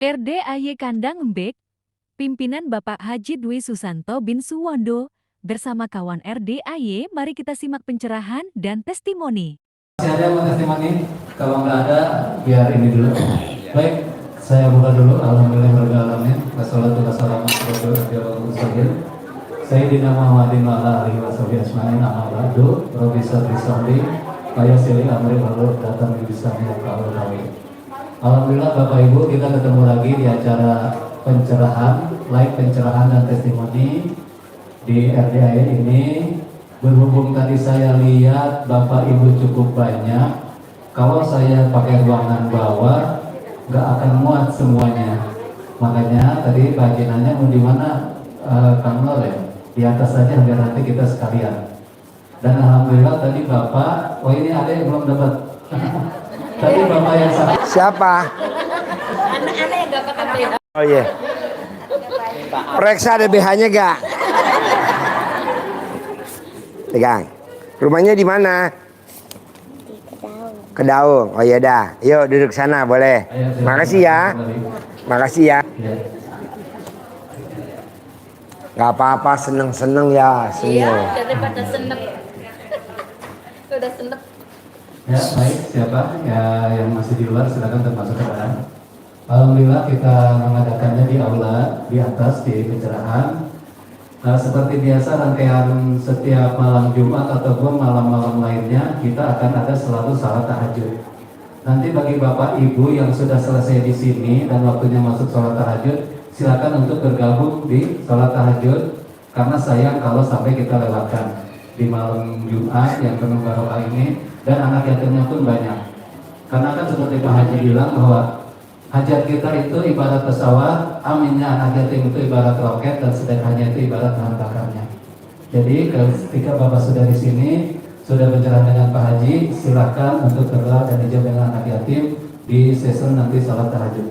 RDAY Kandang Embek, pimpinan Bapak Haji Dwi Susanto bin Suwondo, bersama kawan RDAY, mari kita simak pencerahan dan testimoni. Masih ada yang mau testimoni? Kalau nggak ada, biar ini dulu. Baik, saya buka dulu. Alhamdulillahirobbilalamin. Wassalatu wassalamu ala rasulillah. Sayyidina Muhammadin wa ala alihi washabihi ajmain. Amma ba'du. Rabbi shrah li sadri amri wahlul 'uqdatam min lisani yafqahu qawli. Alhamdulillah Bapak Ibu, kita ketemu lagi di acara pencerahan, live pencerahan dan testimoni di RDAY ini. Berhubung tadi saya lihat Bapak Ibu cukup banyak, kalau saya pakai ruangan bawah nggak akan muat semuanya. Makanya tadi Pak Haji nanya mau di mana, Kang Nol ya? Di atas saja biar nanti kita sekalian. Dan alhamdulillah tadi Bapak, oh ini ada yang belum dapat. Tadi Bapak yang siapa? Anak-anak yang gak pakai BH. Oh iya. Periksa ada BH-nya gak? Pegang. Rumahnya di mana? Kedaung. Oh iya dah. Yuk duduk sana boleh. Makasih ya. Makasih ya. Gak apa-apa, seneng-seneng ya. Iya, daripada senep. Udah senep. Ya, baik, siapa ya yang masih di luar silakan termasuk ke dalam. Alhamdulillah kita mengadakannya di aula di atas di pencerahan. Seperti biasa rangkaian setiap malam Jumat ataupun malam-malam lainnya kita akan ada selalu salat tahajud. Nanti bagi Bapak Ibu yang sudah selesai di sini dan waktunya masuk salat tahajud, silakan untuk bergabung di salat tahajud karena sayang kalau sampai kita lewatkan di malam Jumat yang penuh barokah ini. Dan anak yatimnya pun banyak. Karena kan seperti Pak Haji bilang bahwa hajat kita itu ibarat pesawat, aminnya anak yatim itu ibarat roket, dan sedekahnya itu ibarat bahan bakarnya. Jadi ketika Bapak sudah di sini, sudah bicara dengan Pak Haji, silahkan untuk berdoa dan ijab dengan anak yatim di sesi nanti salat tahajud.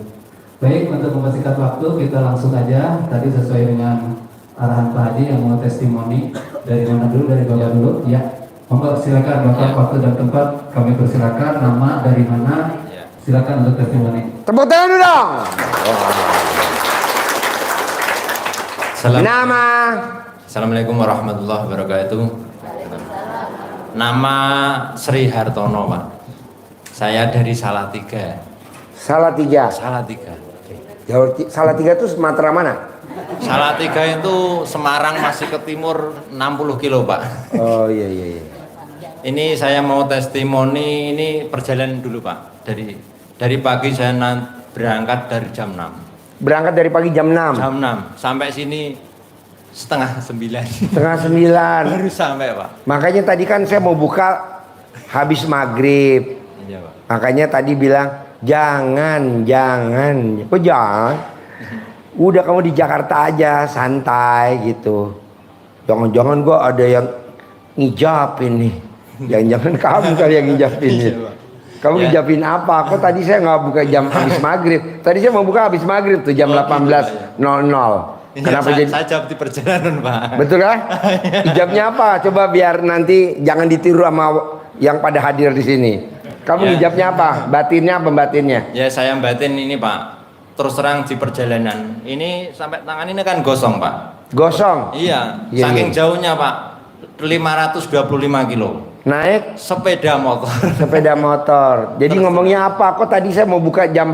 Baik, untuk mempersingkat waktu kita langsung aja. Tadi sesuai dengan arahan Pak Haji yang mau testimoni. Dari mana dulu? Dari Bapak dulu? Ya. Monggo silakan Bapak, waktu dan tempat kami persilakan, nama dari mana, silakan untuk testimoni. Tepuk tangan dulu dong. Nama. Assalamualaikum warahmatullahi wabarakatuh. Nama Sri Hartono, Pak. Saya dari Salatiga. Salatiga. Salatiga. Salatiga itu Sumatera mana? Salatiga itu Semarang masih ke timur 60 kilo, Pak. Oh iya iya iya. Ini saya mau testimoni, ini perjalanan dulu, Pak. Dari pagi saya berangkat dari jam 6. Berangkat dari pagi jam 6. Jam 6 sampai sini setengah 9. Setengah 9. Baru sampai, Pak. Makanya tadi kan saya mau buka habis maghrib. Iya, Pak. Makanya tadi bilang jangan. Kok jangan? Udah kamu di Jakarta aja santai gitu. Jangan-jangan gua ada yang ngijapin nih. Jangan-jangan kamu kali yang ngijapin nih. Kamu ngijapin apa? Kok tadi saya nggak buka jam habis maghrib? Tadi saya mau buka habis maghrib tuh jam 18.00. Kenapa jadi? Saya jawab di perjalanan, Pak. Betul kan? Ijabnya apa? Coba biar nanti jangan ditiru sama yang pada hadir di sini. Kamu ijabnya apa? Batinnya apa batinnya? Ya saya batin ini, Pak. Terus terang di perjalanan. Ini sampai tangan ini kan gosong, Pak. Gosong? Iya. Iya, Saking iya. jauhnya, Pak. 525 kilo. Naik Sepeda motor. sepeda motor. Jadi ngomongnya apa? Kok tadi saya mau buka jam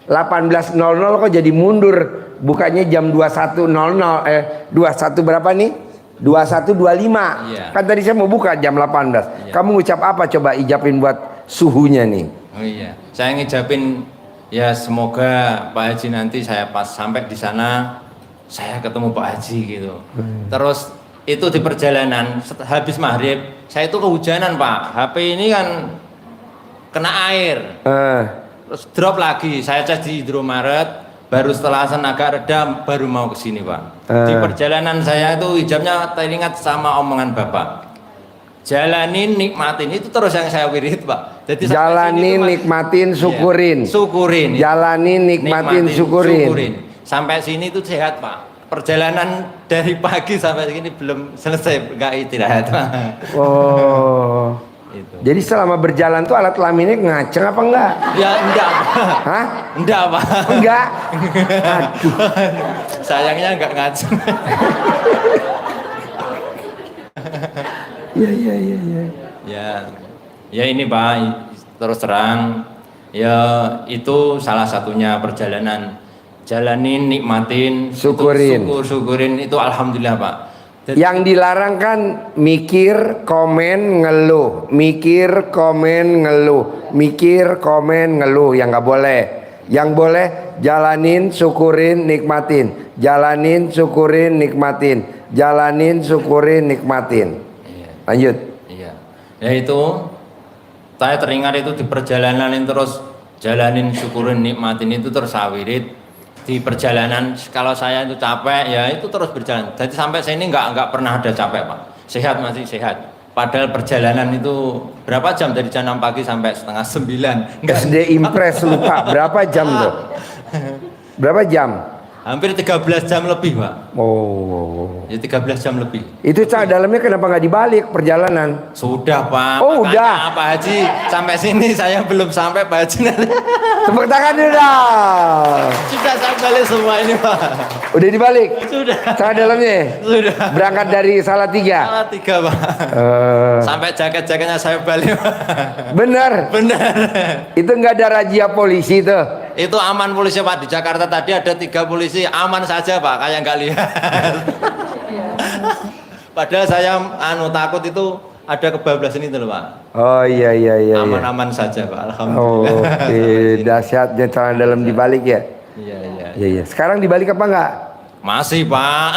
18.00 kok jadi mundur? Bukanya jam 21.00. 21 berapa nih? 21.25. Iya. Kan tadi saya mau buka jam 18. Iya. Kamu ngucap apa? Coba ijapin buat suhunya nih. Oh iya. Saya ngijapin ya semoga Pak Haji nanti saya pas sampai di sana saya ketemu Pak Haji gitu. Terus itu di perjalanan habis maghrib saya itu kehujanan, Pak. HP ini kan kena air. Terus drop lagi. Saya cek di Indomaret, baru setelah agak reda baru mau ke sini, Pak. Di perjalanan saya itu hijabnya teringat sama omongan Bapak. Jalanin, nikmatin, itu terus yang saya wirid, Pak. Jadi jalanin, nikmatin, syukurin. Iya, syukurin. Jalanin, nikmatin, syukurin. Sampai sini itu sehat, Pak. Perjalanan dari pagi sampai sini belum selesai, nggak istirahat. Oh, Itu. Jadi selama berjalan tuh alat kelaminnya ngaceng apa enggak? Ya enggak Pak. Hah? Enggak Pak. Enggak. Aduh. Sayangnya enggak ngaceng. Iya. Ya ini Pak, terus terang ya itu salah satunya perjalanan, jalanin, nikmatin, Syukurin. syukurin itu alhamdulillah Pak. Yang dilarang kan mikir, komen, ngeluh, mikir, komen, ngeluh, mikir, komen, ngeluh, yang nggak boleh. Yang boleh jalanin, syukurin, nikmatin, jalanin, syukurin, nikmatin, jalanin, syukurin, nikmatin. Iya. Lanjut. Iya. Ya itu saya teringat itu di perjalanan ini terus jalanin, syukurin, nikmatin itu terus saya wirid. Di perjalanan kalau saya itu capek ya itu terus berjalan. Jadi sampai sini nggak pernah ada capek Pak. Sehat masih sehat. Padahal perjalanan itu berapa jam dari jam 6 pagi sampai setengah 9. SD Impress lupa berapa jam tuh? Berapa jam? Hampir 13 jam lebih Pak. Oh. Ya 13 jam lebih. Itu cak dalamnya kenapa nggak dibalik perjalanan? Sudah Pak. Oh, Makanya udah. Pak Haji sampai sini saya belum sampai Pak Haji. Tepuk tangan dulu dong. Sudah saya balik semua ini Pak. Udah dibalik? Sudah. Cak dalamnya? Sudah. Berangkat dari Salatiga? Salah 3 Pak. Sampai jaket-jaketnya saya balik Pak. Bener? Benar. Itu nggak ada razia polisi tuh? Itu aman polisi Pak. Di Jakarta tadi ada 3 polisi aman saja Pak, kayak nggak lihat. Padahal saya takut itu ada kebablasan itu loh Pak. Oh iya. Aman-aman saja Pak, alhamdulillah. Oke, dahsyatnya celana dalam dibalik ya? Iya. Sekarang dibalik apa enggak? Masih Pak.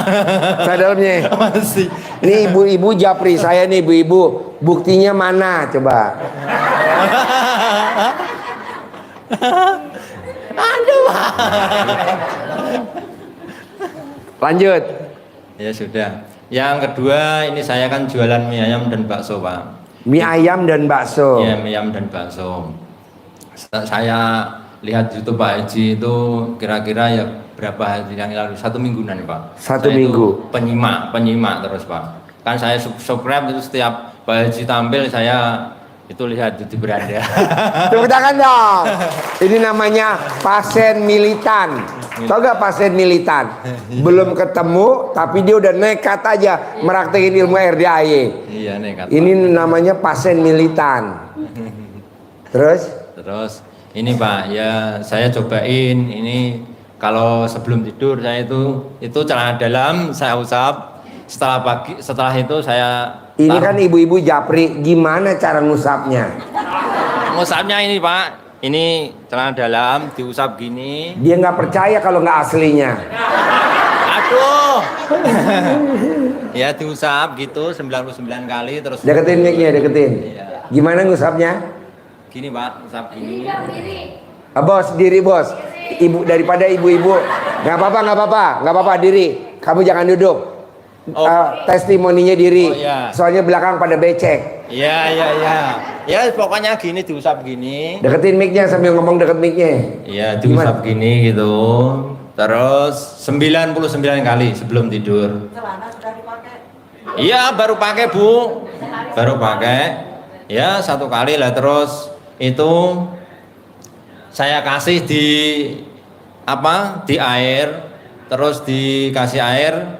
Celana dalamnya? Masih. Nih ibu-ibu japri saya nih ibu-ibu. Buktinya mana coba? Aduh Pak. Lanjut. Ya sudah. Yang kedua ini saya kan jualan mie ayam dan bakso Pak. Mie ayam dan bakso. Ya mie ayam dan bakso. Saya lihat YouTube Pak Haji itu kira-kira ya berapa hari yang lalu, 1 mingguan Pak. Satu Saya minggu. itu penyimak terus Pak. Kan saya subscribe itu setiap Pak Haji tampil saya itu lihat di beranda. Tepuk tangan dong. Ini namanya pasien militan. Tahu gak pasien militan? Belum ketemu tapi dia udah nekat aja meraktekin ilmu RDAY. Iya nih kata. Ini namanya pasien militan. Terus ini Pak ya saya cobain ini kalau sebelum tidur saya itu celana dalam saya usap. Setelah itu saya Ini kan ibu-ibu japri, gimana cara ngusapnya? ngusapnya ini Pak, ini celana dalam diusap gini. Dia nggak percaya kalau nggak aslinya. Aduh. Ya diusap gitu 99 kali terus. Deketin mic-nya, deketin. Iya. Gimana ngusapnya? Gini Pak, usap gini. Bos, diri bos. Ibu daripada ibu-ibu, nggak apa-apa diri. Kamu jangan duduk. Oh. Testimoninya diri. Oh, iya. Soalnya belakang pada becek. Iya. Ya pokoknya gini diusap gini. Deketin mic-nya sambil ngomong deket mic-nya. Iya diusap gini gitu. Terus 99 kali sebelum tidur. Celana sudah dipakai. Iya baru pakai Bu. Baru pakai. Ya 1 kali lah terus itu saya kasih di air. Terus dikasih air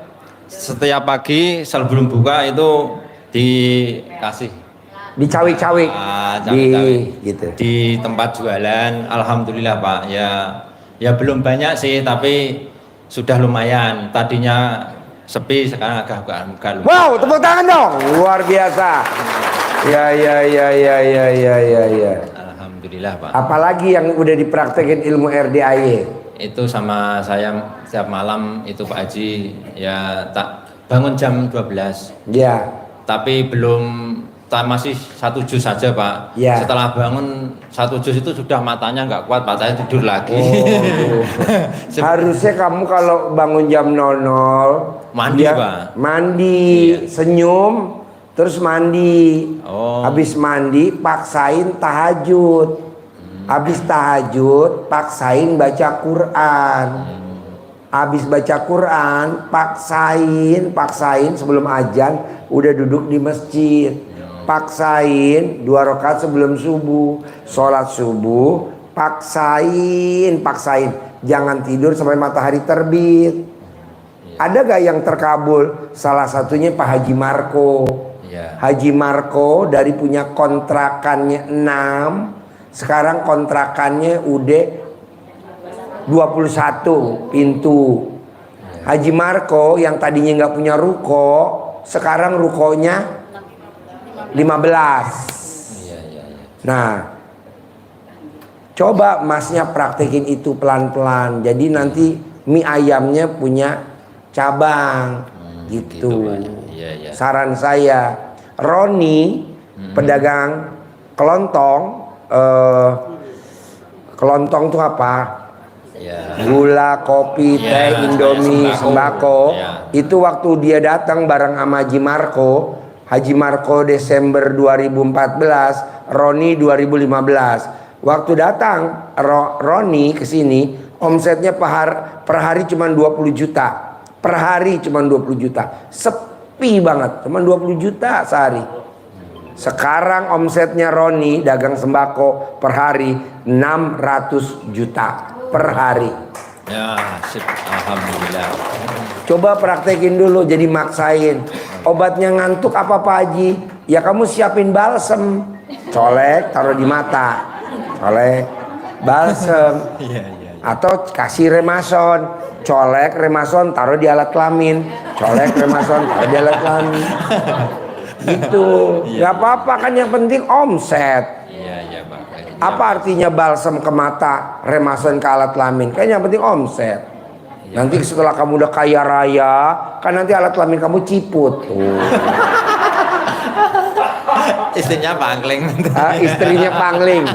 setiap pagi sebelum buka itu dikasih Dicawik-cawik. Gitu. di tempat jualan. Alhamdulillah Pak ya belum banyak sih tapi sudah lumayan. Tadinya sepi sekarang agak lumayan. Wow, tepuk tangan dong. Luar biasa. Ya. Alhamdulillah Pak. Apalagi yang udah dipraktekin ilmu RDAY? Itu sama saya setiap malam itu Pak Haji ya tak bangun jam 12. Ya. Tapi masih 1 juz saja Pak. Ya. Setelah bangun 1 juz itu sudah matanya nggak kuat, Pak, saya tidur lagi. Oh. Harusnya kamu kalau bangun jam 00 Mandi, Pak. Mandi, senyum, terus mandi. Oh. Habis mandi paksain tahajud. Habis tahajud paksain baca Quran. Habis baca Quran paksain sebelum azan udah duduk di masjid. paksain 2 rakaat sebelum subuh, sholat subuh, paksain, jangan tidur sampai matahari terbit. Ada gak yang terkabul? Salah satunya Pak Haji Marco. Haji Marco dari punya kontrakannya 6, sekarang kontrakannya udah 21 pintu. Haji Marco yang tadinya nggak punya ruko, sekarang rukonya 15. Nah, coba masnya praktekin itu pelan-pelan. Jadi nanti mie ayamnya punya cabang, gitu. Saran saya, Roni, pedagang kelontong, kelontong tuh apa? Gula, kopi, teh, Indomie, sembako. Itu waktu dia datang bareng sama Haji Marco Desember 2014, Roni 2015. Waktu datang Roni ke sini, omsetnya per hari cuma 20 juta. Per hari cuma 20 juta. Sepi banget, cuma 20 juta sehari. Sekarang omsetnya Roni dagang sembako per hari 600 juta per hari. Ya, sip. Alhamdulillah. Coba praktekin dulu, jadi maksain. Obatnya ngantuk apa Pak Haji? Ya kamu siapin balsem, colek taruh di mata, colek balsem. Atau kasih remason, colek remason taruh di alat kelamin, colek remason taruh di alat kelamin. Gitu. Gak apa-apa kan, yang penting omset. Iya Pak. Apa artinya balsem ke mata, remason ke alat kelamin? Kan yang penting omset. Nanti setelah kamu udah kaya raya, kan nanti alat kelamin kamu ciput. Istrinya pangling. Istrinya pangling.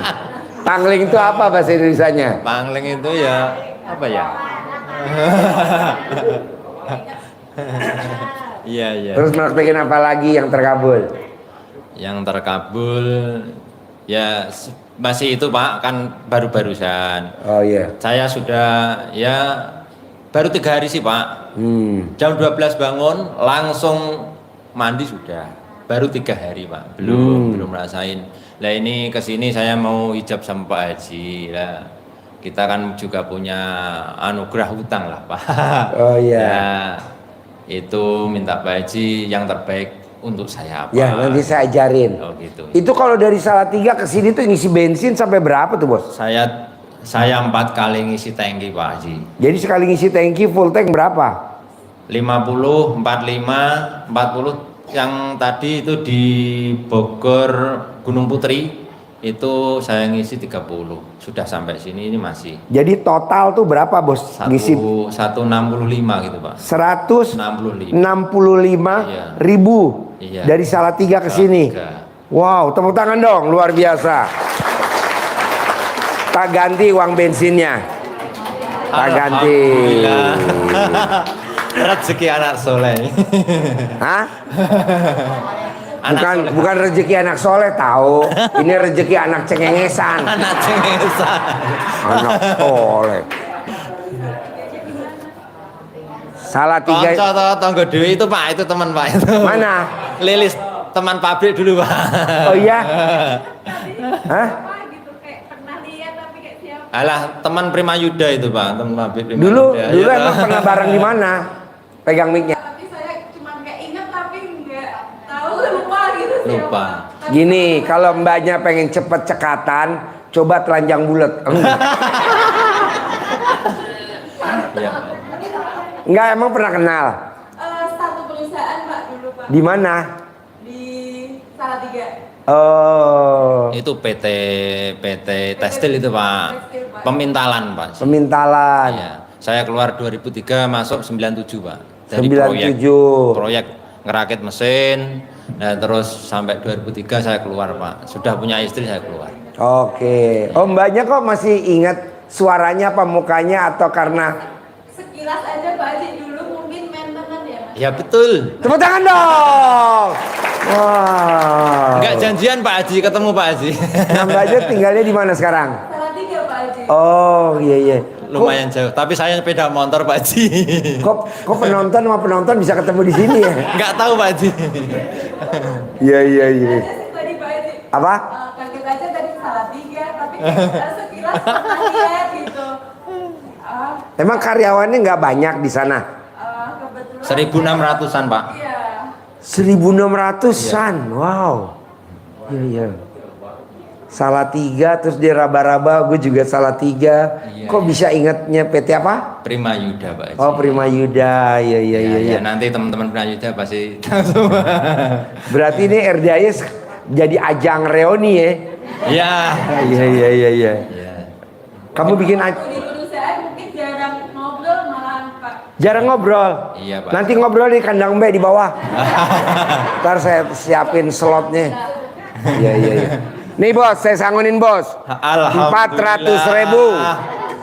Pangling itu apa bahasa Indonesianya? Pangling itu ya apa ya? Iya. Terus praktekin apa lagi yang terkabul? Yang terkabul ya masih itu Pak, kan baru-barusan. Oh iya. Saya sudah ya baru 3 hari sih Pak. Jam 12 bangun langsung mandi sudah. Baru 3 hari Pak. Belum rasain. Lah ini kesini saya mau ijab sama Pak Haji lah. Kita kan juga punya anugerah hutang lah Pak. Oh iya. Ya, itu minta Pak Haji yang terbaik untuk saya apa? Ya nanti saya ajarin. Oh gitu. Itu kalau dari Salatiga ke sini tuh ngisi bensin sampai berapa tuh bos? Saya 4 kali ngisi tangki Pak Haji. Jadi sekali ngisi tangki full tank berapa? 50, 45, 40. Yang tadi itu di Bogor Gunung Putri itu saya ngisi 30. Sudah sampai sini ini masih. Jadi total tuh berapa bos? Ngisi 165 gitu Pak. 165 Iya. ribu Iya. dari Salatiga ke sini. Wow, tepuk tangan dong, luar biasa. Tak ganti uang bensinnya. Tak ganti. Rezeki anak soleh. Hah? Anak soleh. Bukan rezeki anak soleh tahu. Ini rezeki anak cengengesan. Anak cengengesan. Anak soleh. Salatiga. Tonggo Dewi itu Pak, itu teman Pak itu. Mana? Lilis teman pabrik dulu Pak. Oh iya? Hah? Alah, teman Prima Yuda itu Pak, teman pabrik Prima Dulu Yuda. dulu emang pernah bareng di mana? Pegang mic-nya. Tapi saya cuma kayak ingat tapi nggak tahu, lupa gitu sih. Lupa. Gini, kalau mbaknya pengen cepet cekatan, coba telanjang bulat. Iya. Enggak, emang pernah kenal? Satu perusahaan Pak dulu Pak, Di mana? di Salatiga. Oh, Itu PT Tekstil itu Pak. Tekstil, Pak. Pemintalan Pak. pemintalan. Iya. Saya keluar 2003 masuk 97 Pak. 97. proyek ngerakit mesin. Nah, terus sampai 2003 saya keluar Pak. Sudah punya istri saya keluar. Oke. Oh, mbaknya kok masih ingat suaranya apa mukanya atau karena Sekilas aja Pak Haji dulu mungkin maintenance ya Mas. Ya betul. tepuk tangan dong. Wah. Enggak janjian Pak Haji, ketemu Pak Haji. Nah, mbaknya tinggalnya di mana sekarang? Salatiga Pak Haji. Oh, iya. Lumayan jauh, tapi saya sepeda motor Pak Haji. Kok penonton sama penonton bisa ketemu di sini ya? Enggak tahu Pak Haji. Iya. Ada sih Apa? Kaget aja dari Salatiga, tapi kayak sekilas pernah lihat gitu. Emang karyawannya nggak banyak di sana? Kebetulan 1.600-an Pak. iya. 1.600-an, wow. Iya iya. Salatiga, terus dia raba-raba, gue juga Salatiga. Iya, Kok iya. bisa ingatnya PT apa? Prima Yuda Pak Haji. Oh, Prima Yuda, iya iya iya. Ya, iya. nanti teman-teman Prima Yuda pasti tahu semua. Berarti ini RDAY jadi ajang reuni ya? Ya. Iya iya iya iya. Ya. Kamu bikin Waktu di perusahaan mungkin jarang ngobrol malahan Pak. jarang ngobrol. Iya, Pak. Nanti ngobrol di kandang B di bawah. Ntar saya siapin slotnya. Iya iya iya. Nih bos, saya sangunin bos. 400.000.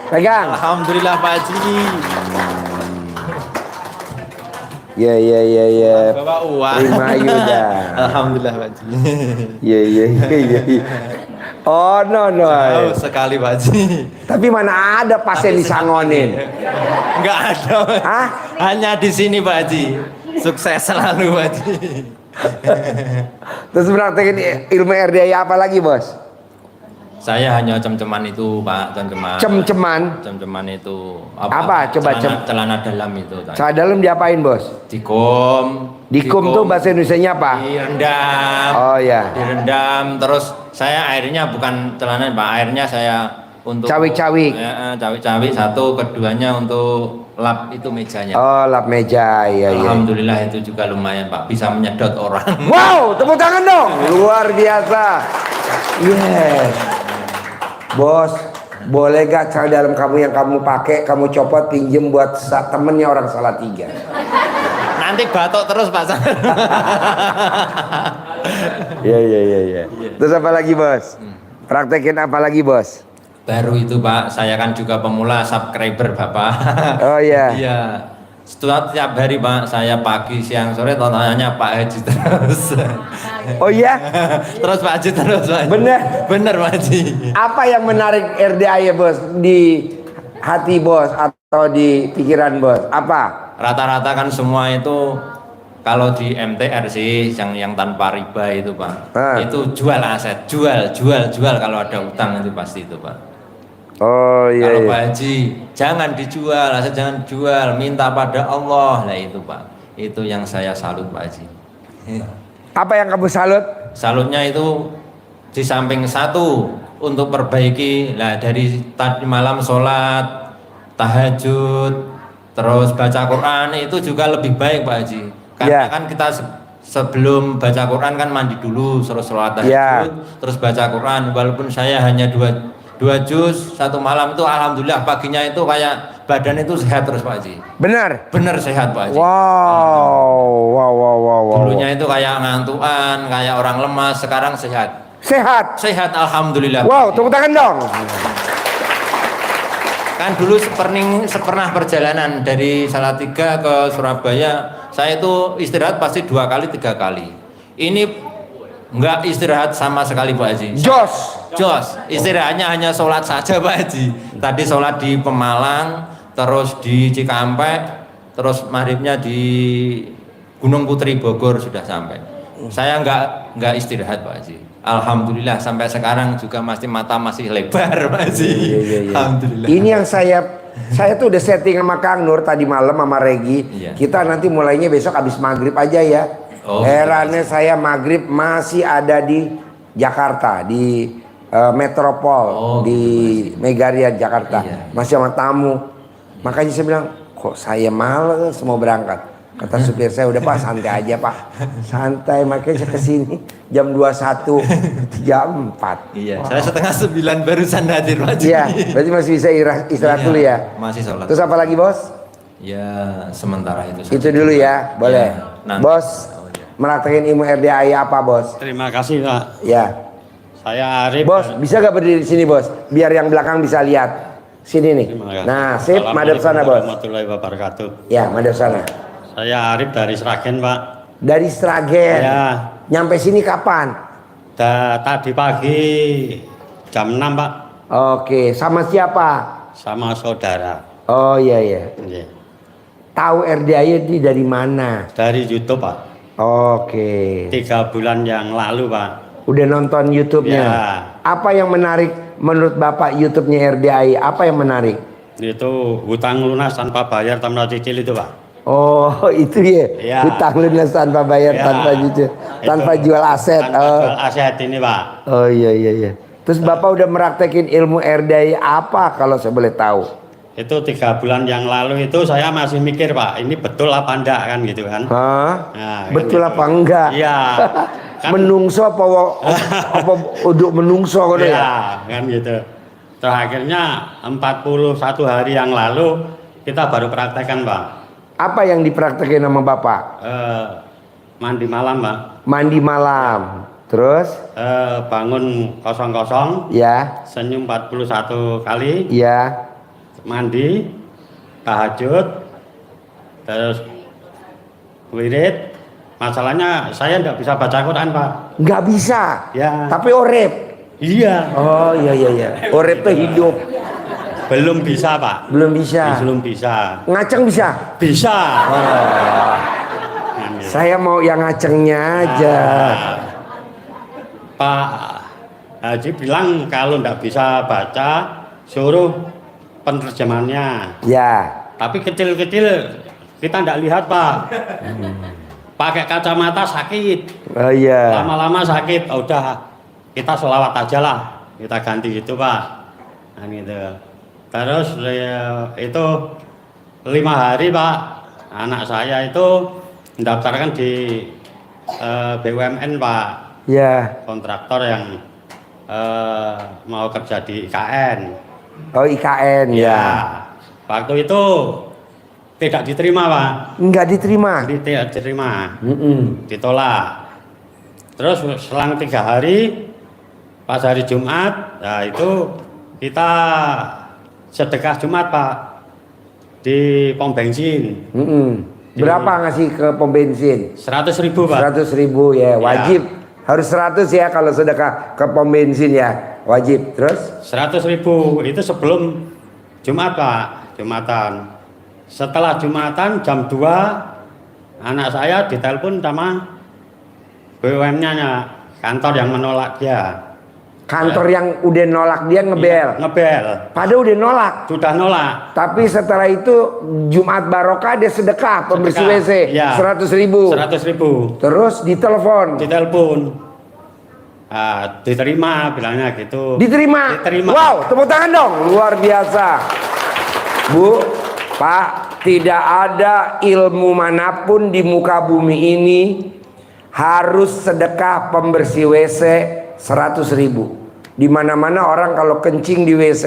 Pegang. Alhamdulillah Pak Haji. Iya iya iya iya. Bawa uang. Prima Yuda. Alhamdulillah Pak Haji. Iya iya iya iya. Oh no no. Jauh sekali Pak Haji. Tapi mana ada pasien disangonin? Enggak ada. Pak. Hah? Hanya di sini Pak Haji. Sukses selalu Pak Haji. Terus praktekin ilmu RDAY apa lagi bos? Saya hanya cem-ceman itu Pak, cem-ceman. Cem-ceman. Cem-ceman itu Apa? Coba celana dalam itu. Saat dalam diapain bos? Dikum. Dikum tuh bahasa Indonesianya apa? Direndam. Oh ya. Direndam terus saya airnya bukan celana Pak, airnya saya untuk Cawik-cawik. Ya, cawik-cawik satu, keduanya untuk lap itu mejanya. Oh lap meja, iya iya. Alhamdulillah itu juga lumayan Pak, bisa menyedot orang. Wow, tepuk tangan dong. Luar biasa. Yes. Bos, boleh gak cara dalam kamu yang kamu pakai, kamu copot pinjem buat temennya orang Salatiga. Nanti batuk terus Pak. Iya iya iya iya. Terus apa lagi bos? Praktekin apa lagi bos? Baru itu Pak, saya kan juga pemula subscriber Bapak. Oh iya. Iya. Setelah tiap hari Pak, saya pagi, siang, sore tontonannya Pak Haji terus. Oh iya? Terus Pak Haji terus Pak Haji. Bener? Bener Pak Haji. Apa yang menarik RDAY bos di hati bos atau di pikiran bos? Apa? Rata-rata kan semua itu kalau di MTR sih yang tanpa riba itu Pak. Itu jual aset, jual kalau ada utang itu pasti itu Pak. Oh iya. Kalau iya. Pak Haji jangan dijual, aset jangan jual, minta pada Allah. Nah itu Pak. Itu yang saya salut Pak Haji. Apa yang kamu salut? Salutnya itu di samping satu untuk perbaiki lah dari tadi malam sholat, tahajud, terus baca Quran itu juga lebih baik Pak Haji. Karena kan kita sebelum baca Quran kan mandi dulu, terus sholat tahajud, terus baca Quran. Walaupun saya hanya dua juz satu malam itu alhamdulillah paginya itu kayak badan itu sehat terus Pak Haji. Benar? Bener sehat Pak Haji. Wow. Dulunya itu kayak ngantuan, kayak orang lemas, sekarang sehat. Sehat. Sehat alhamdulillah. Wow, tepuk tangan dong. Kan dulu pernah perjalanan dari Salatiga ke Surabaya, saya itu istirahat pasti 2 kali 3 kali. Ini enggak istirahat sama sekali Pak Haji. Jos, istirahatnya hanya sholat saja Pak Haji. Tadi sholat di Pemalang, terus di Cikampek, terus maghribnya di Gunung Putri Bogor sudah sampai. Saya enggak istirahat Pak Haji. Alhamdulillah sampai sekarang juga mata masih lebar Pak Haji. Iya. Alhamdulillah. Ini yang saya tuh udah setting sama Kang Nur tadi malam sama Regi. Iya. Kita nanti mulainya besok habis maghrib aja ya. Oh, Herannya saya maghrib masih ada di Jakarta di Metropol di Megaria Jakarta. Iya. Masih sama tamu. Makanya saya bilang kok saya males mau berangkat. Kata supir saya udah Pak santai aja Pak. Santai makanya saya kesini jam 21 jam 4. Iya, saya setengah 9 barusan hadir Pak Haji. Iya, berarti masih bisa istirahat Iya, dulu ya. Masih sholat. Terus apa lagi bos? Ya sementara itu saja. Itu dulu ya, boleh. Ya, nanti. Bos, Oh, iya. meraktekin ilmu RDAY apa bos? Terima kasih Pak. Ya, Saya Arif. bos bisa gak berdiri di sini bos? Biar yang belakang bisa lihat. Sini nih. Terima kasih. Nah, sip, madep Assalamualaikum sana bos. warahmatullahi wabarakatuh. Ya, madep sana. Saya Arif dari Sragen Pak. Dari Sragen. Ya. Nyampe sini kapan? Tadi pagi jam 6 Pak. Oke, sama siapa? Sama saudara. Oh iya iya. Iya. Tahu RDAY ini dari mana? Dari YouTube Pak. Oke. 3 bulan yang lalu Pak. Udah nonton YouTube-nya. Ya. Apa yang menarik menurut Bapak YouTube-nya RDAI? Apa yang menarik? Itu hutang lunas tanpa bayar tanpa cicil itu Pak. Oh, itu dia. Ya. Hutang lunas tanpa bayar, Ya, tanpa cicil, itu. tanpa jual aset. Tanpa Oh. jual aset ini Pak. Oh iya iya iya. Terus Bapak udah meraktekin ilmu RDAI apa kalau saya boleh tahu? Itu 3 bulan yang lalu itu saya masih mikir Pak, ini betul apa enggak kan gitu kan. Hah? Nah, kan Betul gitu. apa enggak? Iya. Kan, Menungso apa uduk menungso gitu ya? ya, kan gitu. Terus akhirnya 41 hari yang lalu kita baru praktekkan Pak. Apa yang dipraktekin sama Bapak? Mandi malam Pak. Mandi malam. Terus? Bangun kosong-kosong, Ya, senyum 41 kali, ya. mandi, tahajud, terus wirid. Masalahnya saya nggak bisa baca Quran Pak. Nggak bisa. Ya. Tapi orep. Iya. Oh iya iya iya. Orep tuh hidup. Belum bisa Pak. Belum bisa. Belum bisa. Ngaceng bisa. Bisa. Saya mau yang ngacengnya aja. Pak Haji bilang kalau nggak bisa baca suruh penerjemahnya. Ya. Tapi kecil-kecil kita nggak lihat Pak. Pakai kacamata sakit. Oh iya. Lama-lama sakit. Oh, udah kita sholawat aja lah. Kita ganti itu Pak. Nah, gitu. Terus itu 5 hari Pak. Anak saya itu mendaftarkan di BUMN Pak. Ya. Kontraktor yang mau kerja di IKN. Oh IKN ya. Waktu itu tidak diterima Pak. Nggak diterima. Tidak diterima. Mm-mm. Ditolak. Terus selang 3 hari, pas hari Jumat, nah itu kita sedekah Jumat Pak di pom bensin. Mm-mm. Berapa ngasih ke pom bensin? 100.000 Pak. 100.000 ya, wajib. Harus 100 ya kalau sedekah ke pom bensin ya, wajib. Terus? 100.000 itu sebelum Jumat Pak, Jumatan. Setelah Jumatan jam 2 anak saya ditelepon sama BUMN-nya, kantor yang menolak dia. Kantor yang udah nolak dia ngebel. Iya, ngebel. Padahal udah nolak. Sudah nolak. Tapi setelah itu Jumat Barokah dia sedekah pembersih Sedekah, WC iya. 100.000. 100.000. Terus ditelepon. Ditelepon. Diterima bilangnya gitu. Diterima. Diterima. Wow, tepuk tangan dong. Luar biasa. Bu, Pak, tidak ada ilmu manapun di muka bumi ini harus sedekah pembersih WC 100.000. Di mana-mana orang kalau kencing di WC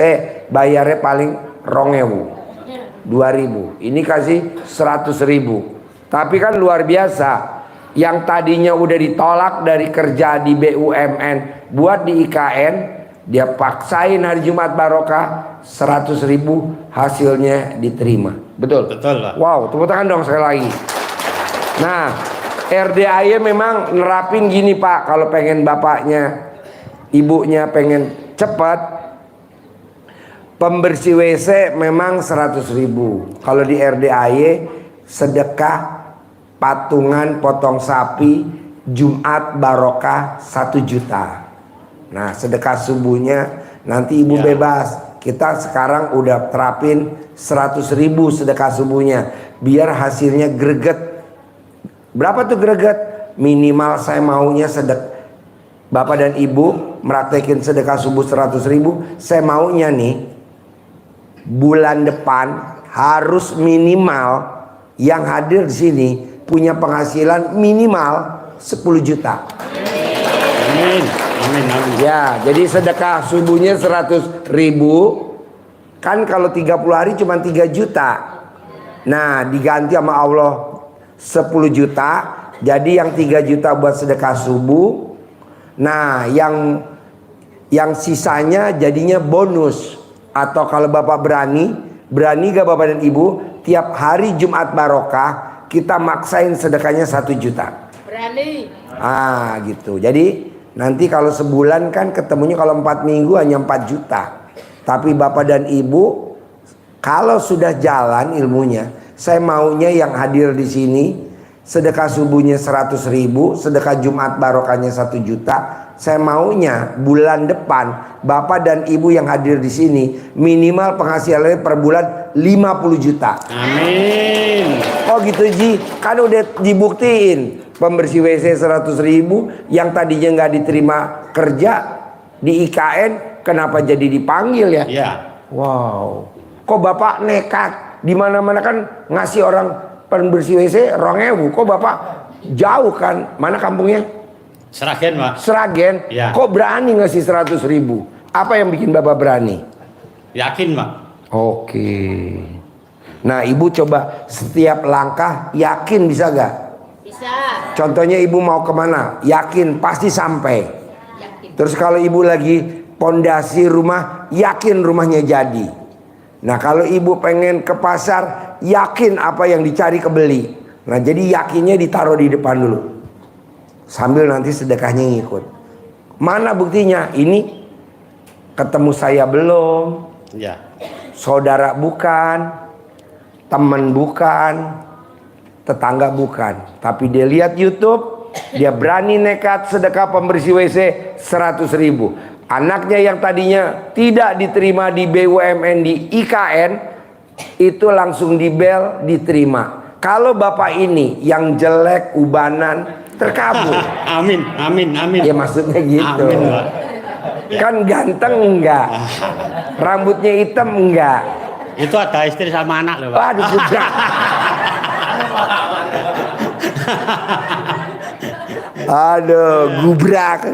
bayarnya paling 2.000, 2.000. Ini kasih 100.000. Tapi kan luar biasa. Yang tadinya udah ditolak dari kerja di BUMN buat di IKN, dia paksain hari Jumat Barokah 100.000, hasilnya diterima. Betul? Betul Pak. Wow, tepuk tangan dong sekali lagi. Nah, RDAY memang nerapin gini Pak, kalau pengen bapaknya, ibunya pengen cepat, pembersih WC memang 100.000. Kalau di RDAY sedekah patungan potong sapi Jumat Barokah 1 juta. Nah, sedekah subuhnya nanti ibu bebas. Kita sekarang udah terapin 100.000 sedekah subuhnya, biar hasilnya greget. Berapa tuh greget? Minimal saya maunya Bapak dan Ibu meraktekin sedekah subuh 100.000. Saya maunya nih bulan depan harus minimal yang hadir di sini punya penghasilan minimal 10 juta. Amin. Amin. Amin. Ya, jadi sedekah subuhnya 100.000. Kan kalau 30 hari cuma 3 juta. Nah, diganti sama Allah 10 juta. Jadi yang 3 juta buat sedekah subuh. Nah, yang sisanya jadinya bonus. Atau kalau Bapak berani gak Bapak dan Ibu, tiap hari Jumat Barokah kita maksain sedekahnya 1 juta. Berani. Gitu. Jadi nanti kalau sebulan kan ketemunya kalau 4 minggu hanya 4 juta. Tapi Bapak dan Ibu kalau sudah jalan ilmunya, saya maunya yang hadir di sini sedekah subuhnya 100.000, sedekah Jumat Barokahnya 1 juta, saya maunya bulan depan Bapak dan Ibu yang hadir di sini minimal penghasilannya per bulan 50 juta. Amin. Oh gitu Ji, kan udah dibuktiin pembersih WC 100.000 yang tadinya nggak diterima kerja di IKN, kenapa jadi dipanggil ya? Iya. Wow, kok Bapak nekat? Di mana-mana kan ngasih orang pembersih WC 2.000, kok Bapak jauh kan? Mana kampungnya? Seragen, Pak. Seragen. Ya. Kok berani ngasih 100.000? Apa yang bikin Bapak berani? Yakin, Pak. Oke. Nah, Ibu coba setiap langkah yakin bisa gak? Bisa. Contohnya Ibu mau kemana? Yakin pasti sampai. Yakin. Terus kalau Ibu lagi pondasi rumah, yakin rumahnya jadi. Nah, kalau Ibu pengen ke pasar, yakin apa yang dicari kebeli. Nah, jadi yakinnya ditaruh di depan dulu. Sambil nanti sedekahnya ngikut. Mana buktinya? Ini ketemu saya belum, Ya. saudara bukan, teman bukan, tetangga bukan. Tapi dia lihat YouTube, dia berani nekat sedekah pembersih WC 100.000. Anaknya yang tadinya tidak diterima di BUMN di IKN, itu langsung dibel diterima. Kalau Bapak ini yang jelek, ubanan, terkabul. Amin, amin, amin. Ya maksudnya gitu. Amin, Pak. Kan ganteng enggak, rambutnya hitam enggak. Itu ada istri sama anak loh, Pak. Waduh sudah. Aduh gubrak.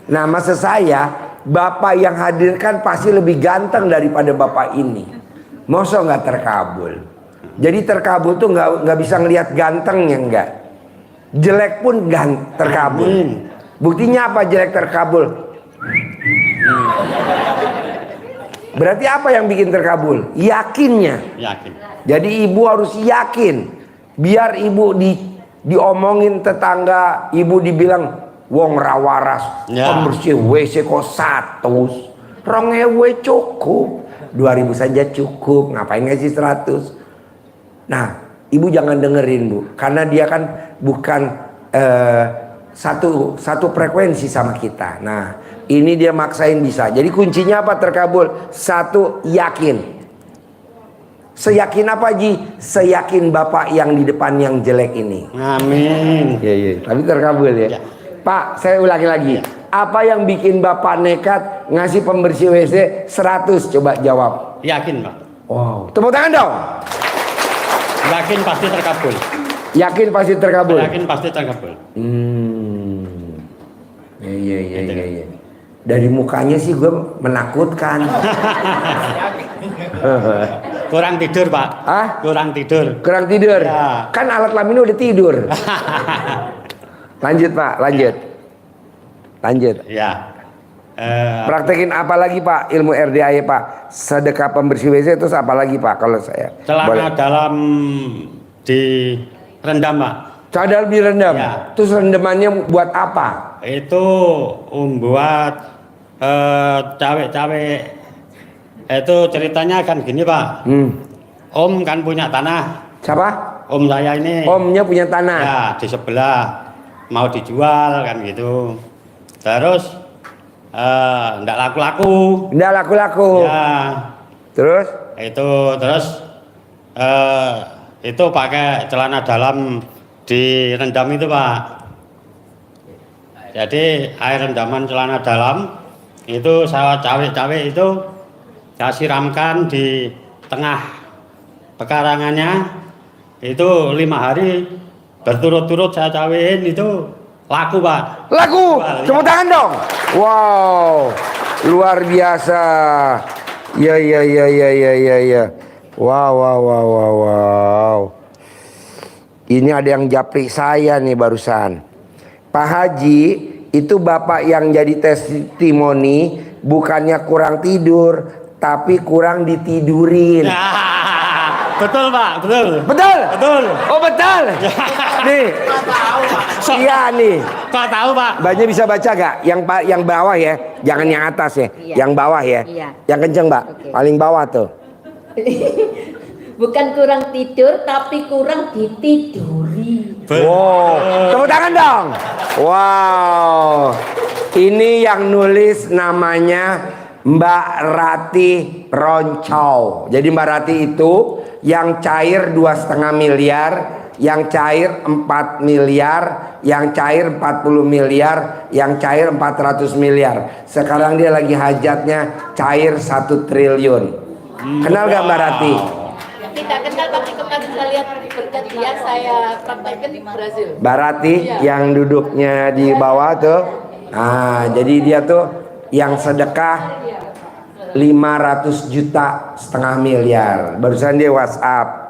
Nah maksud saya Bapak yang hadirkan pasti lebih ganteng daripada Bapak ini. Masa nggak terkabul? Jadi terkabul tuh nggak bisa ngelihat gantengnya enggak. Jelek pun terkabul. Buktinya apa jelek terkabul? Berarti apa yang bikin terkabul? Yakinnya. Yakin. Jadi ibu harus yakin. Biar ibu diomongin tetangga, ibu dibilang wong rawaras, Ya. pembersih WC kok 100. 2.000 cukup. 2.000 saja cukup. Ngapain ngasih 100? Nah, ibu jangan dengerin Bu, karena dia kan bukan satu frekuensi sama kita. Nah, ini dia maksain bisa. Jadi kuncinya apa terkabul? Satu, yakin. Seyakin apa Ji? Seyakin Bapak yang di depan yang jelek ini. Amin. Iya, iya. Tapi terkabul ya. Ya. Pak, saya ulangi lagi. Apa yang bikin Bapak nekat ngasih pembersih WC 100? Coba jawab. Yakin, Pak. Wow. Tepuk tangan dong. Yakin pasti terkabul. Yakin pasti terkabul. Yakin pasti terkabul. Iya, iya, iya, iya. Dari mukanya sih gue menakutkan. Kurang tidur, Pak. Hah? Kurang tidur. Kurang tidur. Ya. Kan alat kelamin udah tidur. Lanjut Pak, lanjut. Lanjut. Ya. Praktekin apa lagi Pak ilmu RDAY Pak? Sedekah pembersih WC terus apa lagi Pak kalau saya? Celana Boleh. dalam di rendam, Pak. Cadar direndam. Ya. Terus rendemannya buat apa? Itu buat cawe-cawe. Itu ceritanya kan gini, Pak. Om kan punya tanah. Siapa? Om saya ini. Omnya punya tanah. Ya, di sebelah mau dijual kan gitu. Terus enggak laku-laku. Nggak laku-laku. Ya, Terus? itu pakai celana dalam direndam itu, Pak. Jadi air rendaman celana dalam itu saya cawe-cawe itu saya siramkan di tengah pekarangannya itu 5 hari berturut-turut saya cawein itu laku, Pak. Laku. Tepuk tangan dong. Wow. Luar biasa. Ya ya ya ya ya ya ya. Wow wow wow wow wow. Ini ada yang japri saya nih barusan. Pak Haji, itu Bapak yang jadi testimoni bukannya kurang tidur, tapi kurang ditidurin. Betul, Pak, betul. Betul? Betul. Oh betul. Nih. Iya nih. Kok tahu, Pak? Mbaknya bisa baca gak? Yang bawah ya, jangan yang atas ya. Iya. Yang bawah ya. Iya. Yang kenceng Mbak. Oke. Paling bawah tuh. Bukan kurang tidur, tapi kurang ditiduri. Wow. Tepuk tangan dong. Wow. Ini yang nulis namanya Mbak Rati Roncau. Jadi Mbak Rati itu yang cair 2,5 miliar, yang cair 4 miliar, yang cair 40 miliar, yang cair 400 miliar. Sekarang dia lagi hajatnya cair 1 triliun. Kenal gak Mbak Rati? Tidak kenal, tapi kemarin saya lihat berkat dia saya praktekkan di Brazil. Mbak Rati yang duduknya di bawah tuh. Nah, jadi dia tuh yang sedekah 500 juta, 1,5 miliar. Barusan dia WhatsApp.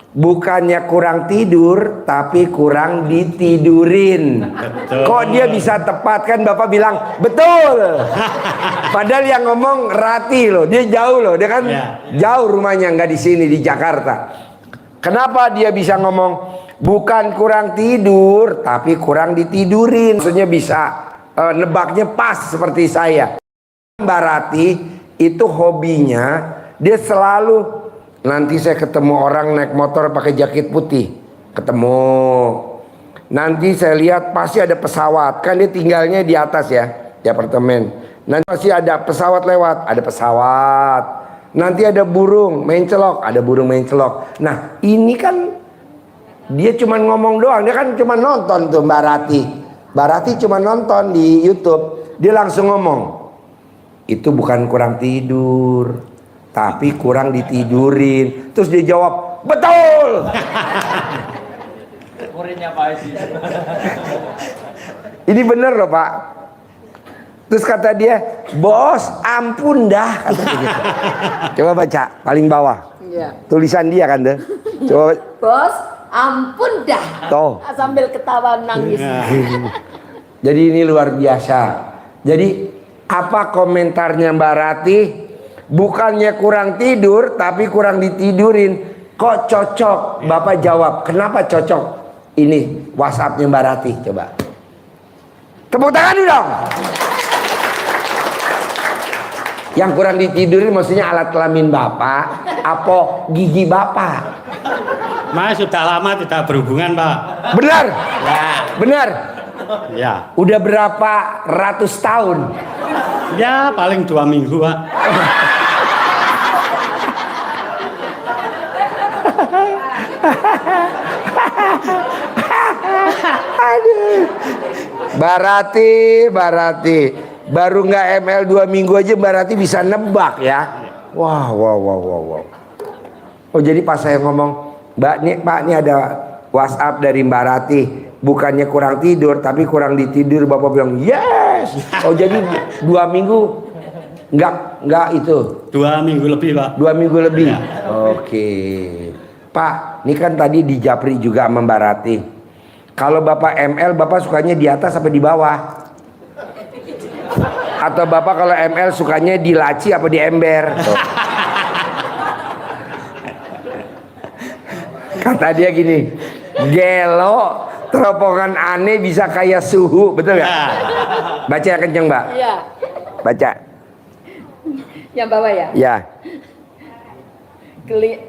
Bukannya kurang tidur, tapi kurang ditidurin. Betul. Kok dia bisa tepat, kan Bapak bilang betul. Padahal yang ngomong Rati loh, dia jauh loh, dia kan jauh rumahnya, nggak di sini di Jakarta. Kenapa dia bisa ngomong bukan kurang tidur, tapi kurang ditidurin? Maksudnya bisa nebaknya pas seperti saya. Mbak Rati itu hobinya dia selalu, nanti saya ketemu orang naik motor pakai jaket putih, ketemu. Nanti saya lihat pasti ada pesawat, kan dia tinggalnya di atas ya, di apartemen. Nanti pasti ada pesawat lewat, ada pesawat. Nanti ada burung mencelok, ada burung mencelok. Nah ini kan dia cuma ngomong doang, dia kan cuma nonton tuh Mbak Rati. Mbak Rati cuma nonton di YouTube, dia langsung ngomong, itu bukan kurang tidur, tapi kurang ditidurin. Terus dia jawab, betul. Muridnya Pak Haji. Ini bener loh Pak. Terus kata dia, bos ampun dah, kata dia gitu. Coba baca paling bawah. Iya. Tulisan dia kan deh. Coba. Bos, ampun dah. Tuh. Sambil ketawa nangis. Jadi ini luar biasa. Jadi apa komentarnya Mbak Rati? Bukannya kurang tidur, tapi kurang ditidurin. Kok cocok? Bapak jawab, kenapa cocok? Ini WhatsAppnya Mbak Rati, coba. Tepuk tangan dulu dong. Yang kurang ditidurin maksudnya alat kelamin Bapak, apa gigi Bapak? Mas sudah lama tidak berhubungan, Pak. Benar? Ya. Benar? Ya. Udah berapa ratus tahun? Ya paling 2 minggu, Pak. Aduh. Barati. Baru nggak ML 2 minggu aja Barati bisa nebak ya. Wow. Oh jadi pas saya ngomong, Pak nih ada WhatsApp dari Mbak Rati. Bukannya kurang tidur, tapi kurang ditidur. Bapak bilang, yes. Oh jadi 2 minggu nggak itu. 2 minggu lebih, Pak. 2 minggu lebih. Ya. Oke. Pak, ini kan tadi di Japri juga sama Mbak Rati. Kalau Bapak ML, Bapak sukanya di atas apa di bawah? Atau Bapak kalau ML sukanya di laci apa di ember? Tuh. Kata dia gini, gelo teropongan aneh bisa kayak suhu, betul nggak? Baca yang kenceng Mbak. Iya. Baca. Yang bawah ya. Ya.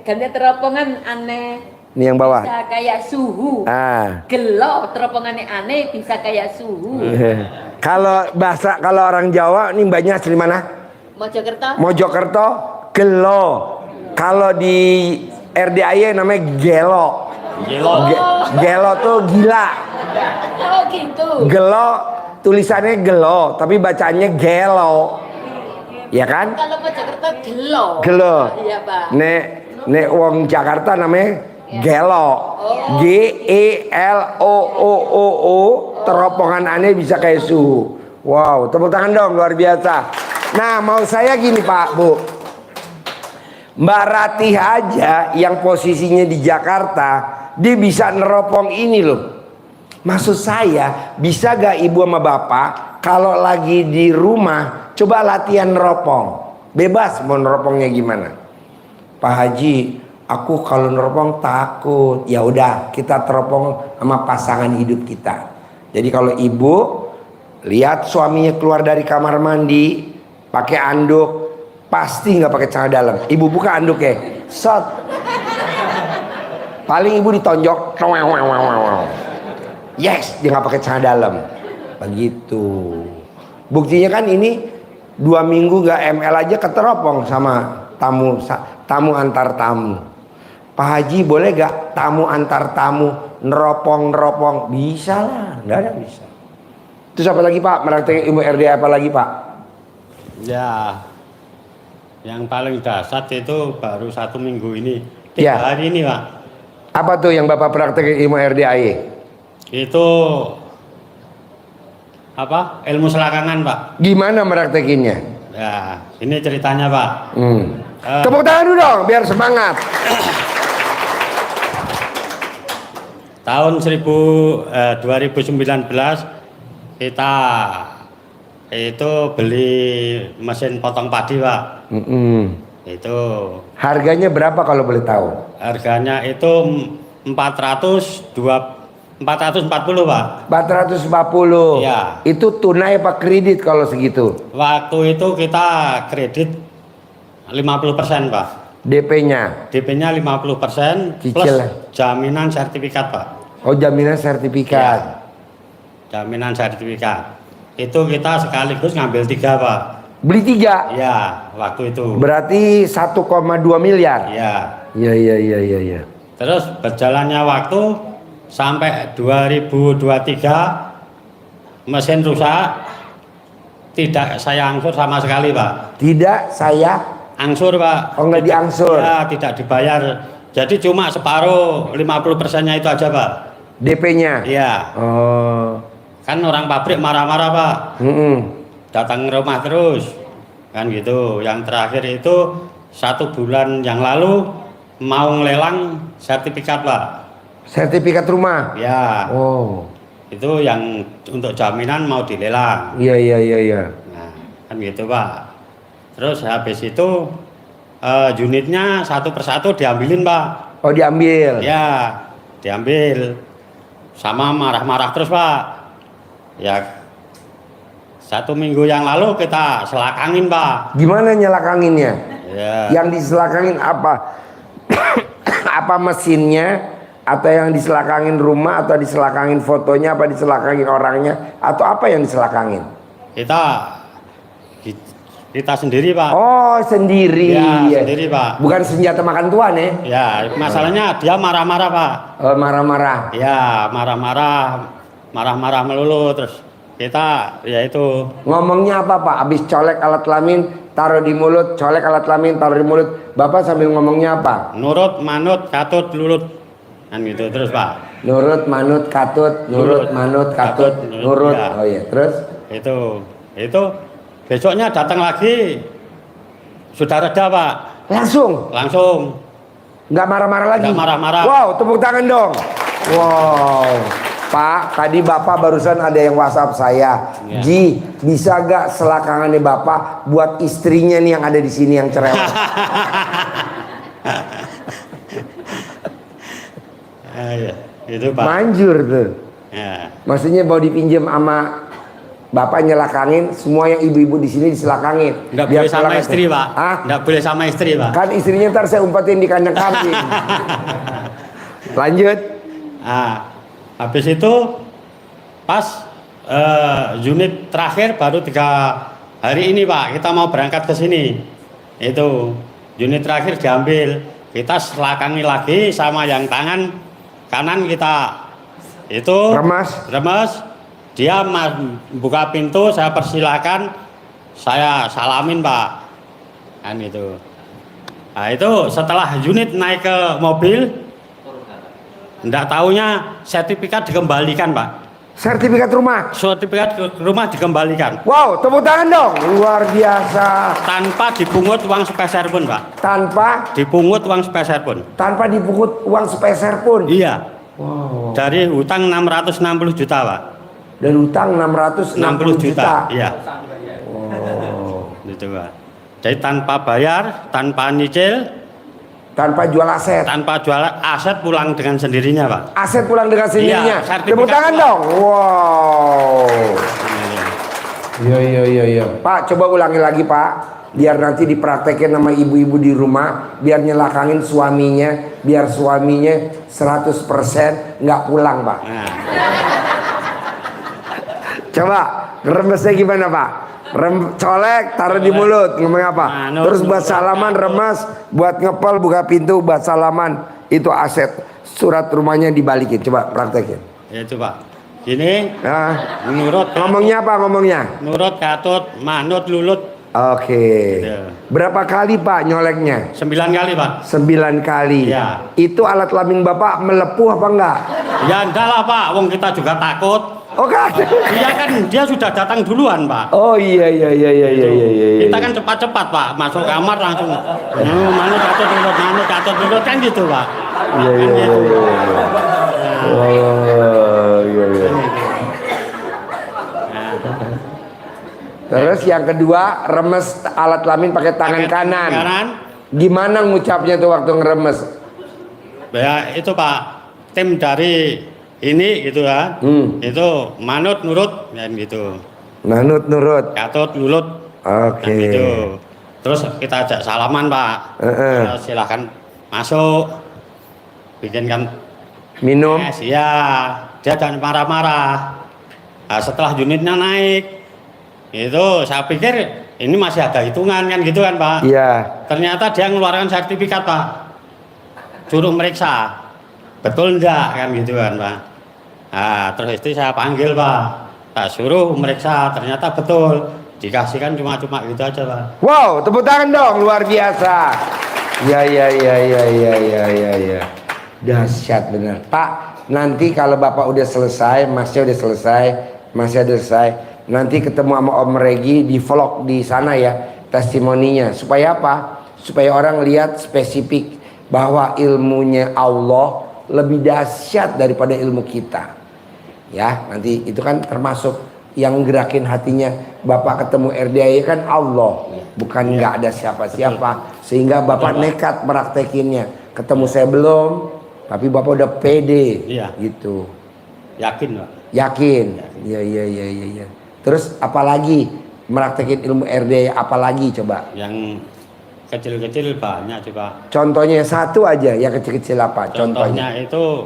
Ganti teropongan aneh. Ini yang bawah. Bisa kayak suhu. Ah. Gelo teropongannya aneh bisa kayak suhu. Kalau orang Jawa, ini mbaknya asli mana? Mojokerto. Mojokerto, gelo. Kalau di RDAY namanya gelo. Gelo tuh gila. Oh gitu. Gelo tulisannya gelo, tapi bacaannya gelo. Ya kan? Kalau Mojokerto gelo. Gelo. Iya, Pak. Nek wong Jakarta namanya gelo. GELOOO, teropongan aneh bisa kayak suhu. Wow, tepuk tangan dong, luar biasa. Nah, mau saya gini Pak, Bu. Mbak Ratih aja yang posisinya di Jakarta, dia bisa neropong ini loh. Maksud saya, bisa gak ibu sama bapak kalau lagi di rumah coba latihan neropong. Bebas mau neropongnya gimana. Pak Haji, aku kalau neropong takut. Ya udah, kita teropong sama pasangan hidup kita. Jadi kalau ibu lihat suaminya keluar dari kamar mandi pakai anduk, pasti nggak pakai celana dalam. Ibu buka anduknya, shot. Paling ibu ditonjok, yes, dia nggak pakai celana dalam. Begitu. Buktinya kan ini 2 minggu nggak ML aja keteropong sama tamu antar tamu. Pak Haji boleh gak tamu antar tamu neropong? Bisa lah, nggak ada bisa. Terus apa lagi Pak? Meraktekin ilmu RDA apa lagi Pak? Ya, yang paling dasar itu baru 1 minggu ini, 3 Ya. hari ini Pak. Apa tuh yang Bapak praktekin ilmu RDAY? Itu apa? Ilmu selakangan Pak. Gimana meraktekinnya? Ya, ini ceritanya Pak. Tepuk tangan dulu dong biar semangat. Tahun 2019 kita itu beli mesin potong padi Pak. Itu Harganya berapa kalau boleh tahu? harganya itu 440 Pak. 440. Iya. Itu tunai apa kredit kalau segitu? Waktu itu kita kredit 50% Pak. DP-nya? DP-nya 50% plus Cicil. jaminan sertifikat Pak. Oh, jaminan sertifikat. Ya. Jaminan sertifikat. Itu kita sekaligus ngambil 3 Pak. Beli 3? Ya, waktu itu. Berarti 1,2 miliar? Ya. Iya. Terus berjalannya waktu sampai 2023 mesin rusak, tidak saya angsur sama sekali Pak. Tidak, saya Angsur Pak. Oh, nggak diangsur? Ya, tidak dibayar. Jadi cuma separuh 50%-nya itu aja Pak. DP-nya? Iya. Oh. Kan orang pabrik marah-marah Pak. Datang ke rumah terus. Kan gitu. Yang terakhir itu 1 bulan yang lalu mau ngelelang sertifikat Pak. Sertifikat rumah? Ya. Oh. Itu yang untuk jaminan mau dilelang. Iya. Nah, kan gitu Pak. Terus habis itu unitnya satu persatu diambilin Pak. Oh, diambil? Ya, diambil. Sama marah-marah terus Pak. Ya, 1 minggu yang lalu kita selakangin Pak. Gimana nyelakanginnya? Ya. Yang diselakangin apa? Apa mesinnya? Atau yang diselakangin rumah? Atau diselakangin fotonya? Apa diselakangin orangnya? Atau apa yang diselakangin? Kita sendiri Pak. Oh, sendiri. Ya, sendiri Pak. Bukan senjata makan tuan ya? Ya, masalahnya dia marah-marah Pak. Oh, marah-marah. Ya, marah-marah melulu. Terus kita ya itu Ngomongnya apa Pak? Habis colek alat kelamin taruh di mulut, colek alat kelamin taruh di mulut. Bapak sambil ngomongnya apa? nurut, manut, katut, lulut. Kan gitu terus Pak. Nurut, manut, katut, nurut, manut, katut, nurut. Ya. Oh iya, terus? Itu besoknya datang lagi sudah reda Pak. Langsung Nggak marah-marah lagi? Nggak marah-marah. Wow, tepuk tangan dong. Wow. Pak, tadi Bapak barusan ada yang WhatsApp saya. Ya. Ji, bisa gak selakangannya Bapak buat istrinya nih yang ada di sini yang cerewet? Ya, itu Pak. Manjur tuh. Ya. Maksudnya mau dipinjam sama Bapak nyelakangin, semua yang ibu-ibu di sini diselakangin. Nggak Biar boleh sama selakang- istri Pak. Hah? Nggak boleh sama istri Pak. Kan istrinya ntar saya umpetin di kandang kambing. Lanjut. Nah, habis itu pas unit terakhir baru 3 hari ini Pak, kita mau berangkat ke sini. Itu unit terakhir diambil, kita selakangi lagi sama yang tangan kanan kita itu remes. Dia buka pintu, saya persilakan, saya salamin Pak. Kan itu. Nah itu setelah unit naik ke mobil, enggak taunya sertifikat dikembalikan Pak. Sertifikat rumah? Sertifikat rumah dikembalikan. Wow, tepuk tangan dong. Luar biasa. Tanpa dipungut uang sepeser pun Pak. Tanpa? Dipungut uang sepeser pun. Tanpa dipungut uang sepeser pun? Iya. Wow. Dari hutang 660 juta Pak. Dan hutang 660 juta? Iya. Oh. Gitu Pak. Jadi tanpa bayar, tanpa nyicil, tanpa jual aset. Tanpa jual aset pulang dengan sendirinya Pak. Aset pulang dengan sendirinya. Iya, Tepuk tangan dong. Wow. Iya. Pak, coba ulangi lagi Pak. Biar nanti dipraktekin sama ibu-ibu di rumah. Biar nyelakangin suaminya. Biar suaminya 100% nggak pulang Pak. Nah. Coba Remesnya gimana Pak? Colek, taruh di mulut, ngomong apa? Terus buat salaman remes, buat ngepel buka pintu, buat salaman, itu aset. Surat rumahnya dibalikin, coba praktekin. Ya coba. Gini, Nah, nurut. ngomongnya apa ngomongnya? Nurut, katut, manut, lulut. Oke. Ya. Berapa kali Pak nyoleknya? 9 kali Pak. 9 kali. Iya. Itu alat kelamin Bapak melepuh apa enggak? Ya enggak lah Pak, wong kita juga takut. Oh kan? Iya kan, dia sudah datang duluan Pak. Oh iya. Kita kan cepat-cepat Pak, masuk kamar langsung. Manut, katut, lulut kan gitu Pak. Iya. Oh iya. Terus yang kedua, remes alat kelamin pakai tangan kanan. Gimana ngucapnya tuh waktu ngeremes? Ya itu Pak, tim dari ini gitu kan. Itu manut, nurut kan gitu. Manut nurut. Katut, lulut. Oke. Kan gitu. Terus kita ajak salaman Pak. Ya, silahkan masuk. Bikinkan Minum. es, ya. Dia jangan marah-marah. Nah, setelah unitnya naik, itu saya pikir ini masih ada hitungan kan gitu kan Pak. Iya. Ternyata dia ngeluarkan sertifikat Pak, suruh meriksa betul enggak kan gitu kan Pak. Nah, terus istri saya panggil Pak, tak suruh meriksa, ternyata betul, dikasihkan cuma gitu aja Pak. Wow, tepuk tangan dong, luar biasa. Ya. Dahsyat benar Pak. Nanti kalau Bapak udah selesai, Masnya udah selesai, nanti ketemu sama Om Regi di vlog di sana ya, testimoninya. Supaya apa? Supaya orang lihat spesifik bahwa ilmunya Allah lebih dahsyat daripada ilmu kita. Ya, nanti itu kan termasuk yang gerakin hatinya Bapak ketemu RDAI kan Allah, bukan nggak ada siapa-siapa. Sehingga Bapak nekat meraktekinnya. Ketemu saya belum, tapi Bapak udah pede, gitu. Yakin Pak? Yakin. Iya. Terus apalagi meraktekin ilmu RDAI apalagi coba? Yang kecil-kecil banyak sih Pak. Contohnya satu aja, yang kecil-kecil apa? Contohnya itu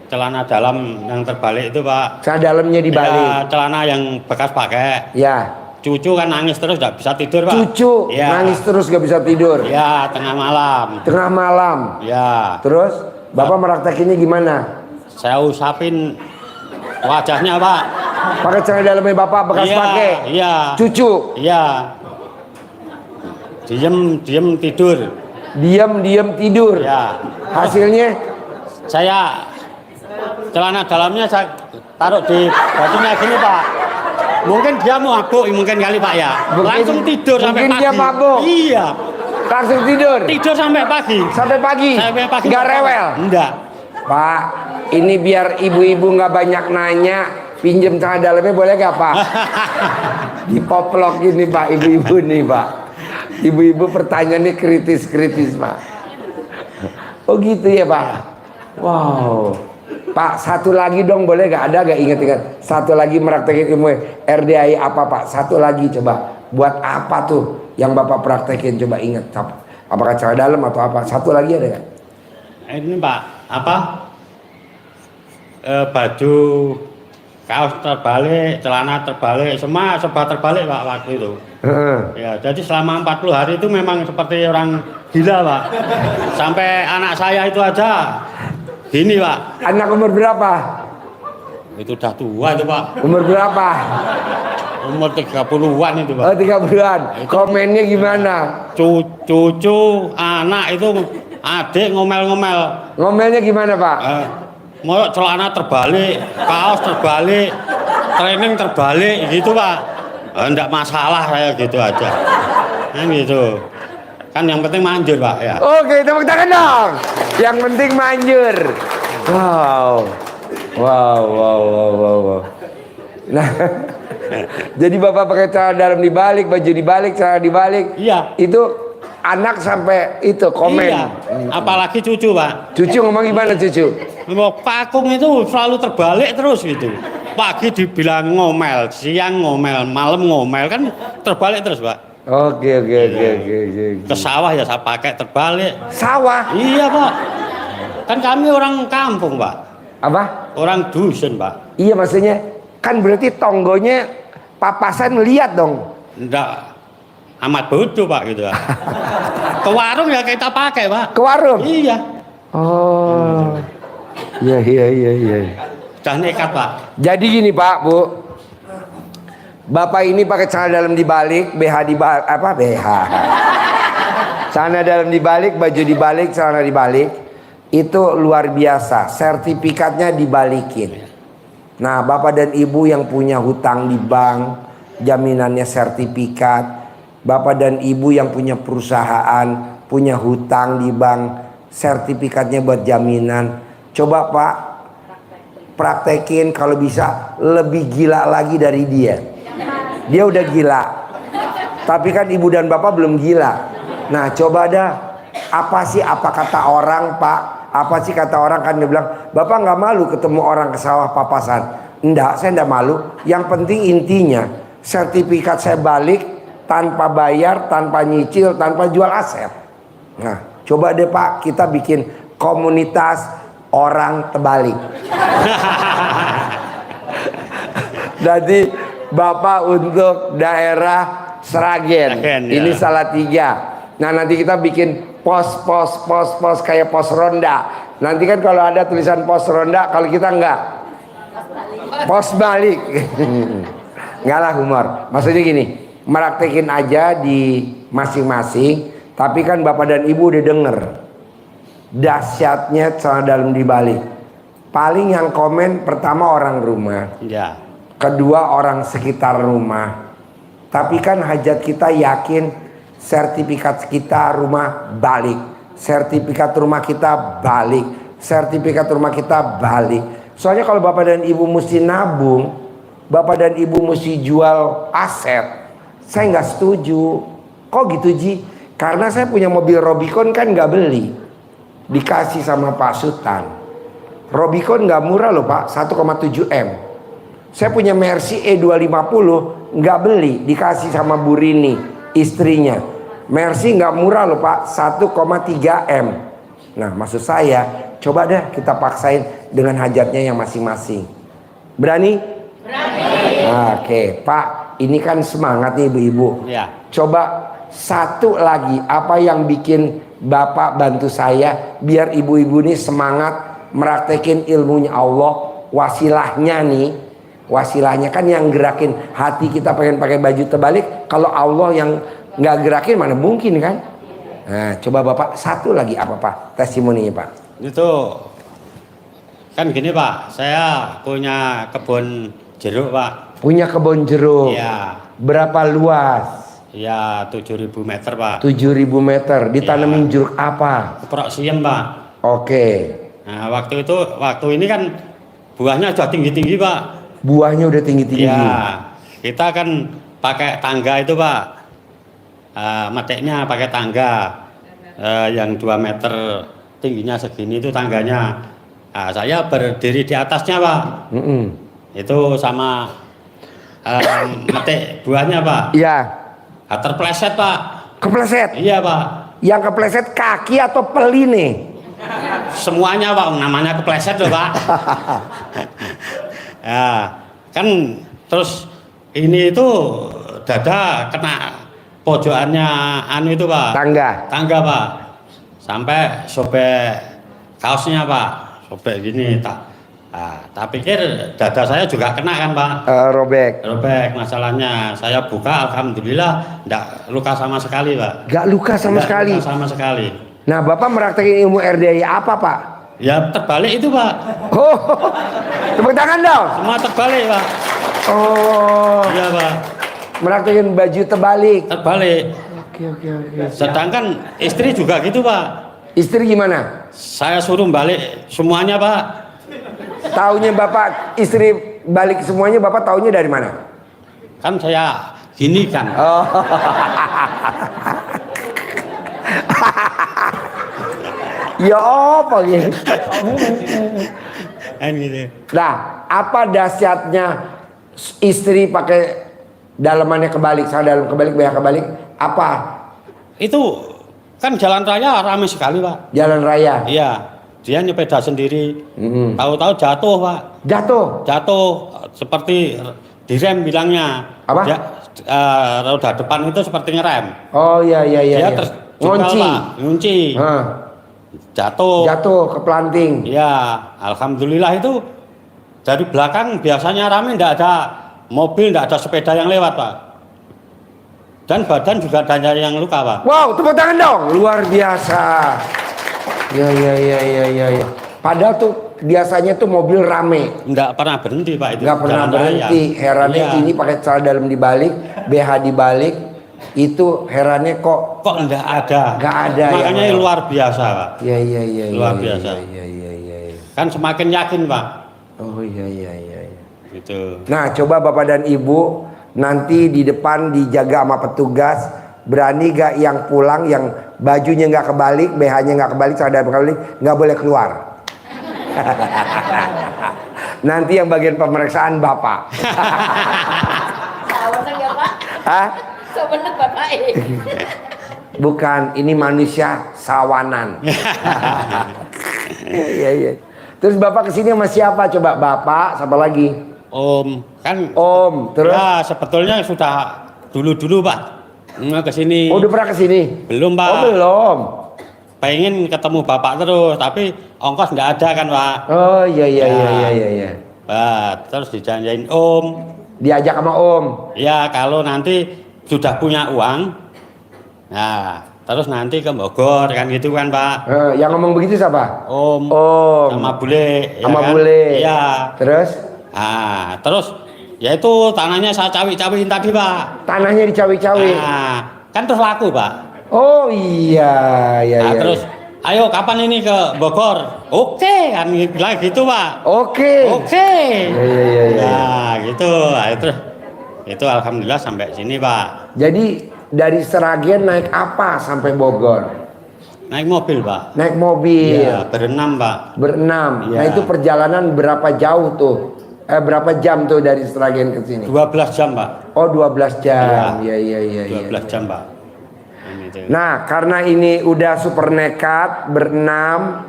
celana dalam yang terbalik itu Pak. Celana dalamnya dibalik. Ya, celana yang bekas pakai. Ya. Cucu kan nangis terus gak bisa tidur Pak. Cucu ya. Nangis terus gak bisa tidur. Ya, tengah malam. Tengah malam. Ya. Terus Bapak meraktekinnya gimana? Saya usapin wajahnya Pak. Pakai celana dalamnya Bapak bekas pakai. Iya. Cucu. Iya. Diem tidur. Diam tidur. Ya. Hasilnya saya celana dalamnya saya taruh di bajunya gini Pak. Mungkin dia mabuk mungkin kali Pak ya. Langsung tidur sampai pagi. Mungkin dia mabuk. Iya. Langsung tidur. Tidur sampai pagi. Sampai pagi. Nggak rewel. Enggak. Pak, ini biar ibu-ibu nggak banyak nanya, pinjem celana dalamnya boleh gak Pak? Dipoplok ini Pak, ibu-ibu nih Pak. Ibu-ibu pertanyaannya kritis Pak. Oh gitu ya Pak. Wow. Pak, satu lagi dong boleh gak? Ada gak inget-inget? Satu lagi meraktekin ilmu RDAI apa Pak? Satu lagi coba. Buat apa tuh yang Bapak praktekin? Coba inget. Apakah celana dalam atau apa? Satu lagi ada gak? Ini Pak, apa? Baju, kaos terbalik, celana terbalik, semua serba terbalik Pak waktu itu. Ya, jadi selama 40 hari itu memang seperti orang gila Pak. Sampai anak saya itu aja gini Pak. Anak umur berapa? Itu udah tua itu Pak. Umur berapa? Umur 30-an itu Pak. Oh 30-an. Komennya gimana? Cucu, anak itu adik ngomel-ngomel. Ngomelnya gimana Pak? Mau celana terbalik, kaos terbalik, training terbalik gitu Pak. Enggak masalah saya gitu aja. Kan gitu. Kan yang penting manjur Pak ya. Oke, tepuk tangan dong. Yang penting manjur. Wow. Nah, jadi Bapak pakai celana dalam dibalik, baju dibalik, celana dibalik. Iya. Itu anak sampai itu komen. Iya. Apalagi cucu Pak. Cucu ngomong gimana cucu? Pak Akung itu selalu terbalik terus gitu. Pagi dibilang ngomel, siang ngomel, malam ngomel, kan terbalik terus Pak. Oke. Ke sawah ya saya pakai terbalik. Sawah? Iya Pak. Kan kami orang kampung Pak. Apa? Orang dusun Pak. Iya maksudnya kan berarti tonggonya papasan lihat dong. Enggak amat bodoh Pak gitu. Pak. Ke warung ya kita pakai Pak. Ke warung? Iya. Oh. Iya. Sudah nekat Pak. Jadi gini Pak, Bu. Bapak ini pakai celana dalam dibalik, BH dibalik, apa BH? Celana dalam dibalik, baju dibalik, celana dibalik. Itu luar biasa, sertifikatnya dibalikin. Nah, Bapak dan Ibu yang punya hutang di bank, jaminannya sertifikat. Bapak dan Ibu yang punya perusahaan, punya hutang di bank, sertifikatnya buat jaminan. Coba Pak, praktekin kalau bisa lebih gila lagi dari dia. Dia udah gila, tapi kan Ibu dan Bapak belum gila. Nah, coba dah, apa kata orang Pak? Apa sih kata orang? Kan dia bilang, Bapak nggak malu ketemu orang ke sawah papasan? Enggak, saya enggak malu. Yang penting intinya sertifikat saya balik tanpa bayar, tanpa nyicil, tanpa jual aset. Nah, coba deh Pak, kita bikin komunitas orang terbalik. Jadi Bapak untuk daerah Sragen, ini ya. Salatiga. Nah, nanti kita bikin pos kayak pos ronda. Nanti kan kalau ada tulisan pos ronda, kalau kita enggak pos balik. Enggak lah, humor. Maksudnya gini, meraktekin aja di masing-masing. Tapi kan Bapak dan Ibu udah denger dahsyatnya celana dalam dibalik. Paling yang komen pertama orang rumah, Ya. kedua orang sekitar rumah. Tapi kan hajat kita yakin sertifikat kita rumah balik, sertifikat rumah kita balik, sertifikat rumah kita balik. Soalnya kalau Bapak dan Ibu mesti nabung, Bapak dan Ibu mesti jual aset, saya nggak setuju. Kok gitu Ji? Karena saya punya mobil Robicon kan nggak beli, dikasih sama Pak Sultan. Robicon nggak murah loh Pak, 1,7 M. Saya punya Mercy E250 nggak beli, dikasih sama Bu Rini, istrinya. Mercy nggak murah loh Pak, 1,3 M. Nah, maksud saya, coba deh kita paksain dengan hajatnya yang masing-masing. Berani? Berani. Oke, Pak, ini kan semangat nih ibu-ibu. Ya. Coba satu lagi, apa yang bikin Bapak bantu saya biar ibu-ibu ini semangat meraktekin ilmunya Allah. Wasilahnya nih, wasilahnya kan yang gerakin hati kita pengen pakai baju terbalik. Kalau Allah yang nggak gerakin mana mungkin kan? Nah, coba Bapak satu lagi apa Pak testimoninya Pak? Itu kan gini Pak, saya punya kebun jeruk Pak. Punya kebun jeruk. Iya. Berapa luas? Ya 7.000 meter Pak. 7.000 meter. Ditanamin jeruk apa? Keprok siem Pak. Oke. Nah waktu ini kan buahnya sudah tinggi-tinggi Pak. Buahnya udah tinggi-tinggi. Ya, kita kan pakai tangga itu Pak. Meteknya pakai tangga yang 2 meter tingginya segini itu tangganya. Nah, saya berdiri di atasnya Pak. Itu sama metek buahnya Pak. Iya. Terpleset Pak. Kepleset. Iya Pak. Yang kepleset kaki atau peli nih? Semuanya Pak, namanya kepleset loh Pak. Ya, kan terus ini itu dada kena pojokannya anu itu Pak. Tangga Pak. Sampai sobek kaosnya Pak. Sobek gini tak. Nah, tak pikir dada saya juga kena kan Pak. Robek. Robek masalahnya. Saya buka alhamdulillah enggak luka sama sekali Pak. Gak luka sama sekali. Luka sama sekali. Nah, Bapak meraktekin ilmu RDI apa Pak? Ya terbalik itu Pak. Oh, tepuk tangan dong. Semua terbalik Pak. Oh, Iya Pak. meraktekin baju terbalik. Terbalik. Oke. Sedangkan istri juga gitu Pak. Istri gimana? Saya suruh balik semuanya Pak. Taunya Bapak istri balik semuanya, Bapak taunya dari mana? Kan saya gini kan. Oh. Ya apa gitu? Kan gitu. Nah, apa dahsyatnya istri pakai dalamannya kebalik, sama dalam kebalik, BH kebalik? Apa? Itu kan jalan raya ramai sekali Pak. Jalan raya. Iya. Dia nyepeda sendiri. Tahu-tahu jatuh Pak. Jatuh. Jatuh seperti direm bilangnya. Apa? Dia, roda depan itu seperti ngerem. Oh iya iya iya. Dia iya. terjungkal, Ngunci. Pak. Ngunci. Hah. Jatuh. Jatuh ke pelanting. Ya, alhamdulillah itu dari belakang biasanya rame, tidak ada mobil, tidak ada sepeda yang lewat, Pak. Dan badan juga ada yang luka, Pak. Wow, tepuk tangan dong. Luar biasa. Ya ya ya ya ya ya. Padahal tuh biasanya tuh mobil rame. Tidak pernah berhenti, Pak, itu. Nggak pernah jalan berhenti. raya. Herannya Iya. ini pakai celana dalam dibalik, BH dibalik. Itu herannya kok Kok enggak ada? nggak ada Makanya yang luar biasa, Pak. ya ya ya Luar ya, biasa. Ya, ya, ya, ya. Kan semakin yakin, Pak. Oh iya iya iya. Ya. Gitu. Nah, coba Bapak dan Ibu nanti di depan dijaga sama petugas. Berani gak yang pulang yang bajunya nggak kebalik, BH-nya nggak kebalik, celana kebalik, nggak boleh keluar. Nanti yang bagian pemeriksaan Bapak. Saweneng ya Pak. Hah? Saweneng Bapak. Bukan, ini manusia sawanan. Iya iya. Terus Bapak kesini sama siapa? Coba Bapak, siapa lagi? Om, kan Om, terus? ya sebetulnya sudah dulu-dulu, Pak. Ke sini. Oh, udah pernah kesini? Belum, Pak. Oh, belum. Pengen ketemu Bapak terus, tapi ongkos nggak ada kan, Pak. Oh iya iya Ya. iya iya iya. Iya. Pak, terus dijanjain Om. Diajak sama Om. Ya, kalau nanti sudah punya uang, nah, terus nanti ke Bogor kan gitu kan, Pak. Yang ngomong begitu siapa? Om, Om. sama bule, Sama kan? bule. Iya. Terus Ah, terus ya itu tanahnya saya cawi-cawiin tadi, Pak. tanahnya dicawi-cawi. Nah, kan terus laku, Pak. Oh iya iya Nah, iya. terus ayo kapan ini ke Bogor? Oke, kan bilang gitu, Pak. Oke. Oke. Iya iya iya. Iya. Nah, gitu. Nah, terus itu alhamdulillah sampai sini, Pak. Jadi dari Seragen naik apa sampai Bogor? Naik mobil, Pak. Naik mobil. Iya, berenam, Pak. Berenam. Iya. Nah itu perjalanan berapa jauh tuh? Berapa jam tuh dari Seragen ke sini? 12 jam, Pak. Oh 12 jam. Iya iya iya. 12 iya. jam, Pak. Gitu. Nah karena ini udah super nekat berenam,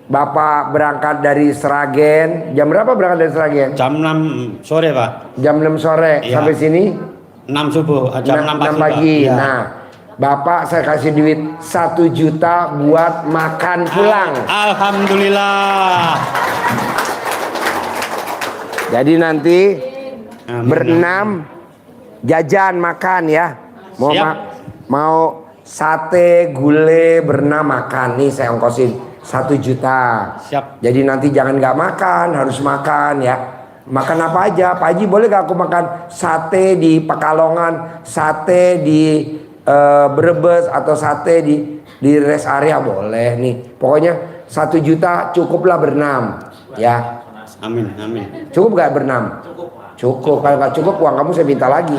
Bapak berangkat dari Seragen. Jam berapa berangkat dari Seragen? Jam 6 sore, Pak. Jam 6 sore Iya. sampai sini? 6 subuh, jam 6 pagi, 6 pagi. Pak. Iya. Nah, Bapak saya kasih duit 1 juta buat makan pulang. Alhamdulillah. Jadi nanti Amin. berenam jajan makan ya. Mau Siap. mau sate, gulai, berenam makan. Nih saya ongkosin 1 juta. Siap. Jadi nanti jangan nggak makan, harus makan ya. Makan apa aja? Pak Haji boleh gak aku makan sate di Pekalongan, sate di Brebes atau sate di rest area? Boleh nih. Pokoknya 1 juta cukuplah berenam ya. Amin, amin. Cukup gak berenam? Cukup. Kalau nggak cukup uang kamu saya minta lagi.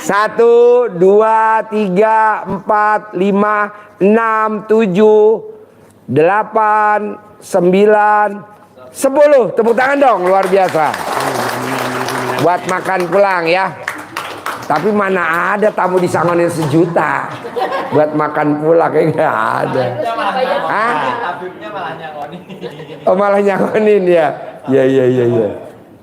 1, 2, 3, 4, 5, 6, 7, 8, 9, 10. Tepuk tangan dong, luar biasa. Buat makan pulang ya. Tapi mana ada tamu disangonin 1 juta buat makan pulang, kayak nggak ada. Hah? Tabibnya malah nyakoni. Oh malah nyangonin ya. Iya iya iya iya.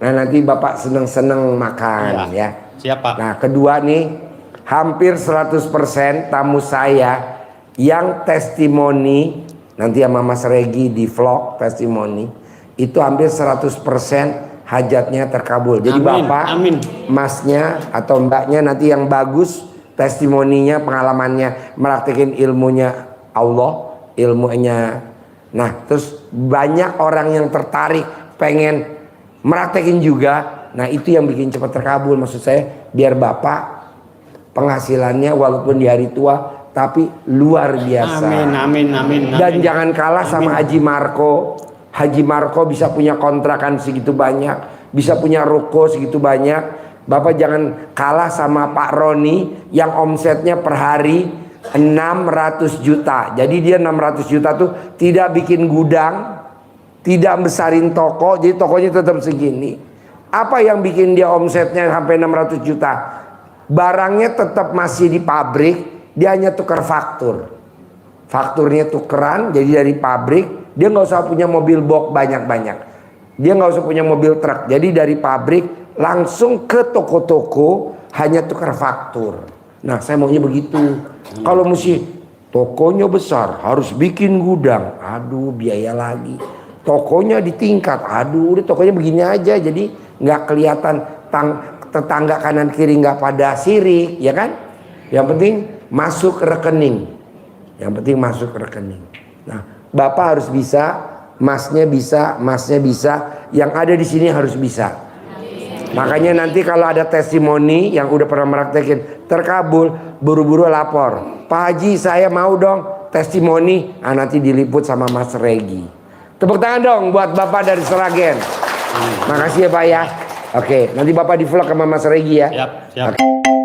Nah nanti Bapak seneng-seneng makan ya. Siap, Pak. Nah kedua nih, hampir 100% tamu saya yang testimoni, nanti sama Mas Regi di vlog testimoni, itu hampir 100% hajatnya terkabul. Jadi Amin, Bapak, amin. Masnya atau Mbaknya nanti yang bagus testimoninya, pengalamannya, meraktekin ilmunya Allah, ilmunya. Nah terus banyak orang yang tertarik pengen meraktekin juga. Nah itu yang bikin cepat terkabul. Maksud saya biar Bapak penghasilannya walaupun di hari tua tapi luar biasa. Amin, amin, amin. Dan amin. jangan kalah sama Haji Marco. Haji Marco bisa punya kontrakan segitu banyak, bisa punya ruko segitu banyak. Bapak jangan kalah sama Pak Roni yang omsetnya per hari 600 juta. Jadi dia 600 juta tuh tidak bikin gudang, tidak besarin toko, jadi tokonya tetap segini. Apa yang bikin dia omsetnya sampai 600 juta? Barangnya tetap masih di pabrik, dia hanya tukar faktur. Fakturnya tukeran, jadi dari pabrik dia nggak usah punya mobil box banyak-banyak. Dia nggak usah punya mobil truk. Jadi dari pabrik langsung ke toko-toko hanya tukar faktur. Nah, saya maunya begitu. Kalau mesti tokonya besar, harus bikin gudang. Aduh, biaya lagi. Tokonya di tingkat. Aduh, udah tokonya begini aja. Jadi nggak kelihatan tetangga kanan kiri nggak pada sirik, ya kan? Yang penting masuk rekening. Yang penting masuk rekening. Nah, Bapak harus bisa, masnya bisa, yang ada di sini harus bisa. Makanya nanti kalau ada testimoni yang udah pernah meraktekin terkabul, buru-buru lapor. Pak Haji, saya mau dong testimoni. Nah, nanti diliput sama Mas Regi. Tepuk tangan dong buat Bapak dari Sragen. Makasih ya Pak ya. Oke, nanti Bapak di vlog sama Mas Regi ya. Siap, siap. Oke.